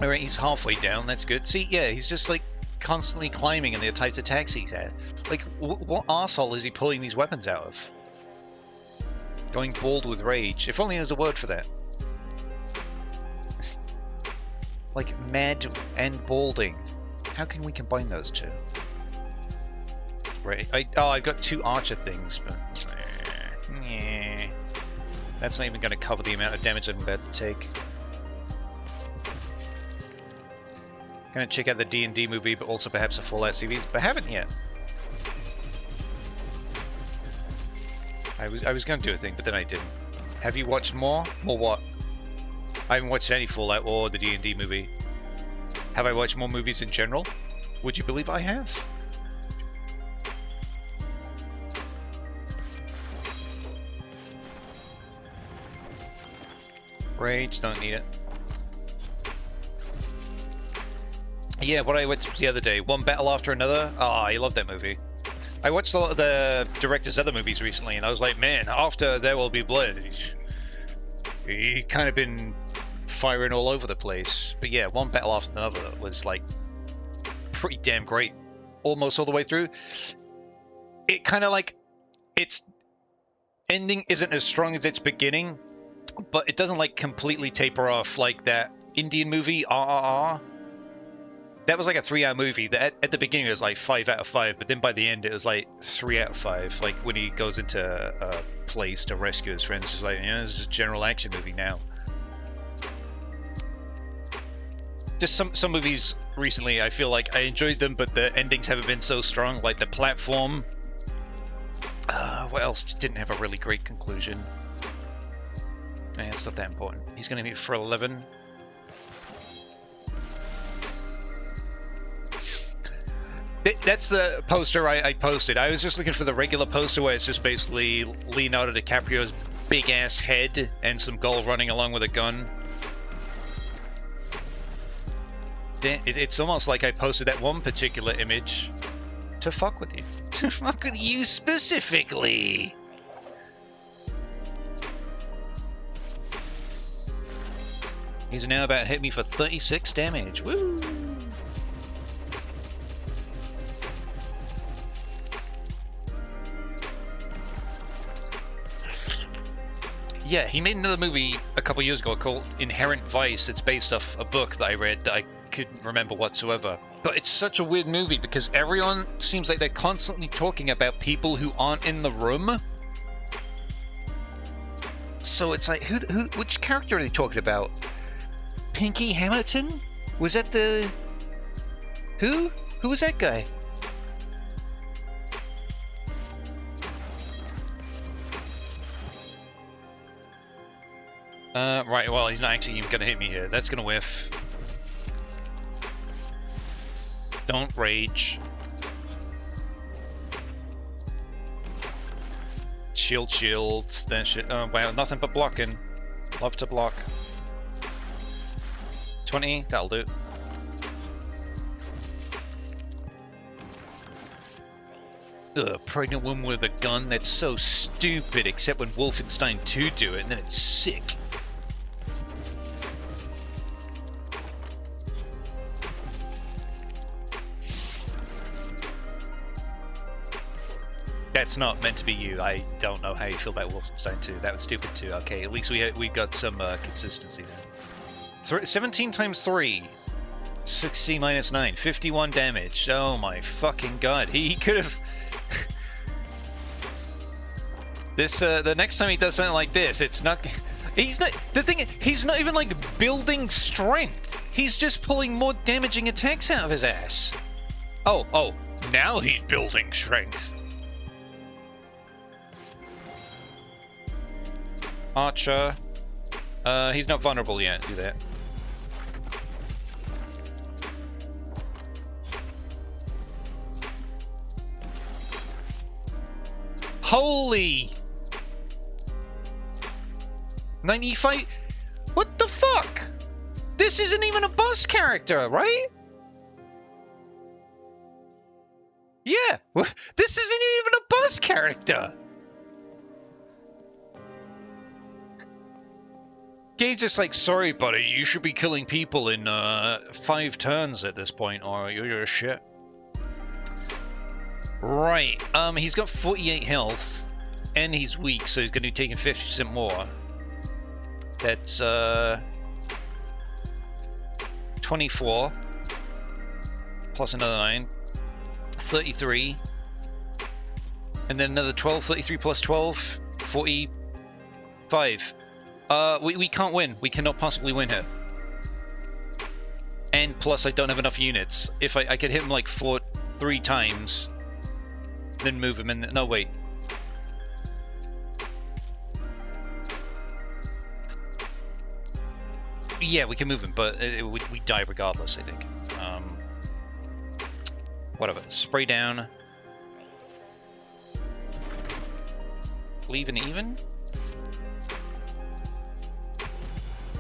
Alright, he's halfway down, that's good. See, yeah, he's just like constantly climbing in the types of attacks he's had. Like, what arsehole is he pulling these weapons out of? Going bald with rage. If only there's a word for that. Like, mad and balding. How can we combine those two? Right. I've got 2 archer things, but... yeah. That's not even going to cover the amount of damage I'm about to take. Gonna check out the D&D movie, but also perhaps a Fallout series, but haven't yet. I was gonna do a thing, but then I didn't. Have you watched more? More what? I haven't watched any Fallout or the D&D movie. Have I watched more movies in general? Would you believe I have? Rage, don't need it. Yeah, what I watched the other day, One Battle After Another. Ah, I love that movie. I watched a lot of the director's other movies recently, and I was like, man, after There Will Be Blood, he kind of been firing all over the place. But yeah, One Battle After Another was like pretty damn great, almost all the way through. It kind of like, its ending isn't as strong as its beginning, but it doesn't like completely taper off like that Indian movie, RRR. That was like a 3-hour movie that at the beginning it was like 5 out of 5, but then by the end it was like 3 out of 5. Like when he goes into a place to rescue his friends, it's like, this is a general action movie now. Just some movies recently, I feel like I enjoyed them, but the endings haven't been so strong. Like The Platform. What else didn't have a really great conclusion? It's not that important. He's going to be for 11. That's the poster I posted. I was just looking for the regular poster where it's just basically Leonardo DiCaprio's big ass head and some gold running along with a gun. It's almost like I posted that one particular image to fuck with you. To fuck with you specifically. He's now about to hit me for 36 damage. Woo! Yeah, he made another movie a couple years ago called Inherent Vice. It's based off a book that I read that I couldn't remember whatsoever. But it's such a weird movie because everyone seems like they're constantly talking about people who aren't in the room. So it's like, which character are they talking about? Pinky Hamilton? Was that the... Who? Who was that guy? Right, well, he's not actually even gonna hit me here. That's gonna whiff. Don't rage. Shield, then shit. Oh, wow, nothing but blocking. Love to block. 20, that'll do. Ugh, pregnant woman with a gun, that's so stupid, except when Wolfenstein 2 do it, and then it's sick. That's not meant to be you. I don't know how you feel about Wolfenstein 2. That was stupid too. Okay, at least we got some consistency there. 17 times 3. 60 minus 9. 51 damage. Oh my fucking god. He could have... This, the next time he does something like this, it's not... He's not... The thing, he's not even like building strength. He's just pulling more damaging attacks out of his ass. Oh, now he's building strength. Archer. He's not vulnerable yet. Do that. Holy! 95? What the fuck? This isn't even a boss character, right? Yeah, this isn't even a boss character. Game's just like, sorry, buddy, you should be killing people in 5 turns at this point, or you're a shit. Right, he's got 48 health, and he's weak, so he's going to be taking 50% more. That's 24, plus another 9, 33, and then another 12, 33 plus 12, 45. We can't win. We cannot possibly win here. And plus, I don't have enough units. If I could hit him like 3 times, then move him in. No, wait. Yeah, we can move him, but we die regardless, I think. Whatever. Spray down. Leave an even?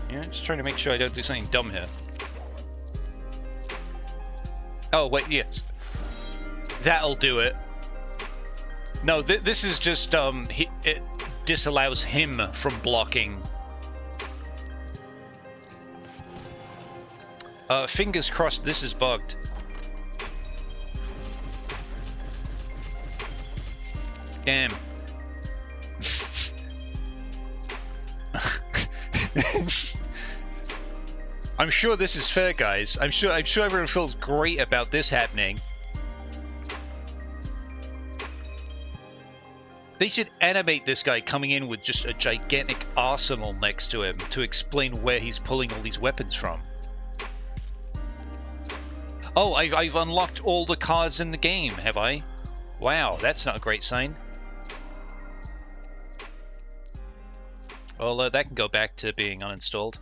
Yeah, just trying to make sure I don't do something dumb here. Oh, wait, yes. That'll do it. No, this is just, it disallows him from blocking. Fingers crossed this is bugged. Damn. I'm sure this is fair, guys. I'm sure everyone feels great about this happening. They should animate this guy coming in with just a gigantic arsenal next to him to explain where he's pulling all these weapons from. Oh, I've unlocked all the cards in the game, have I? Wow, that's not a great sign. Well, that can go back to being uninstalled.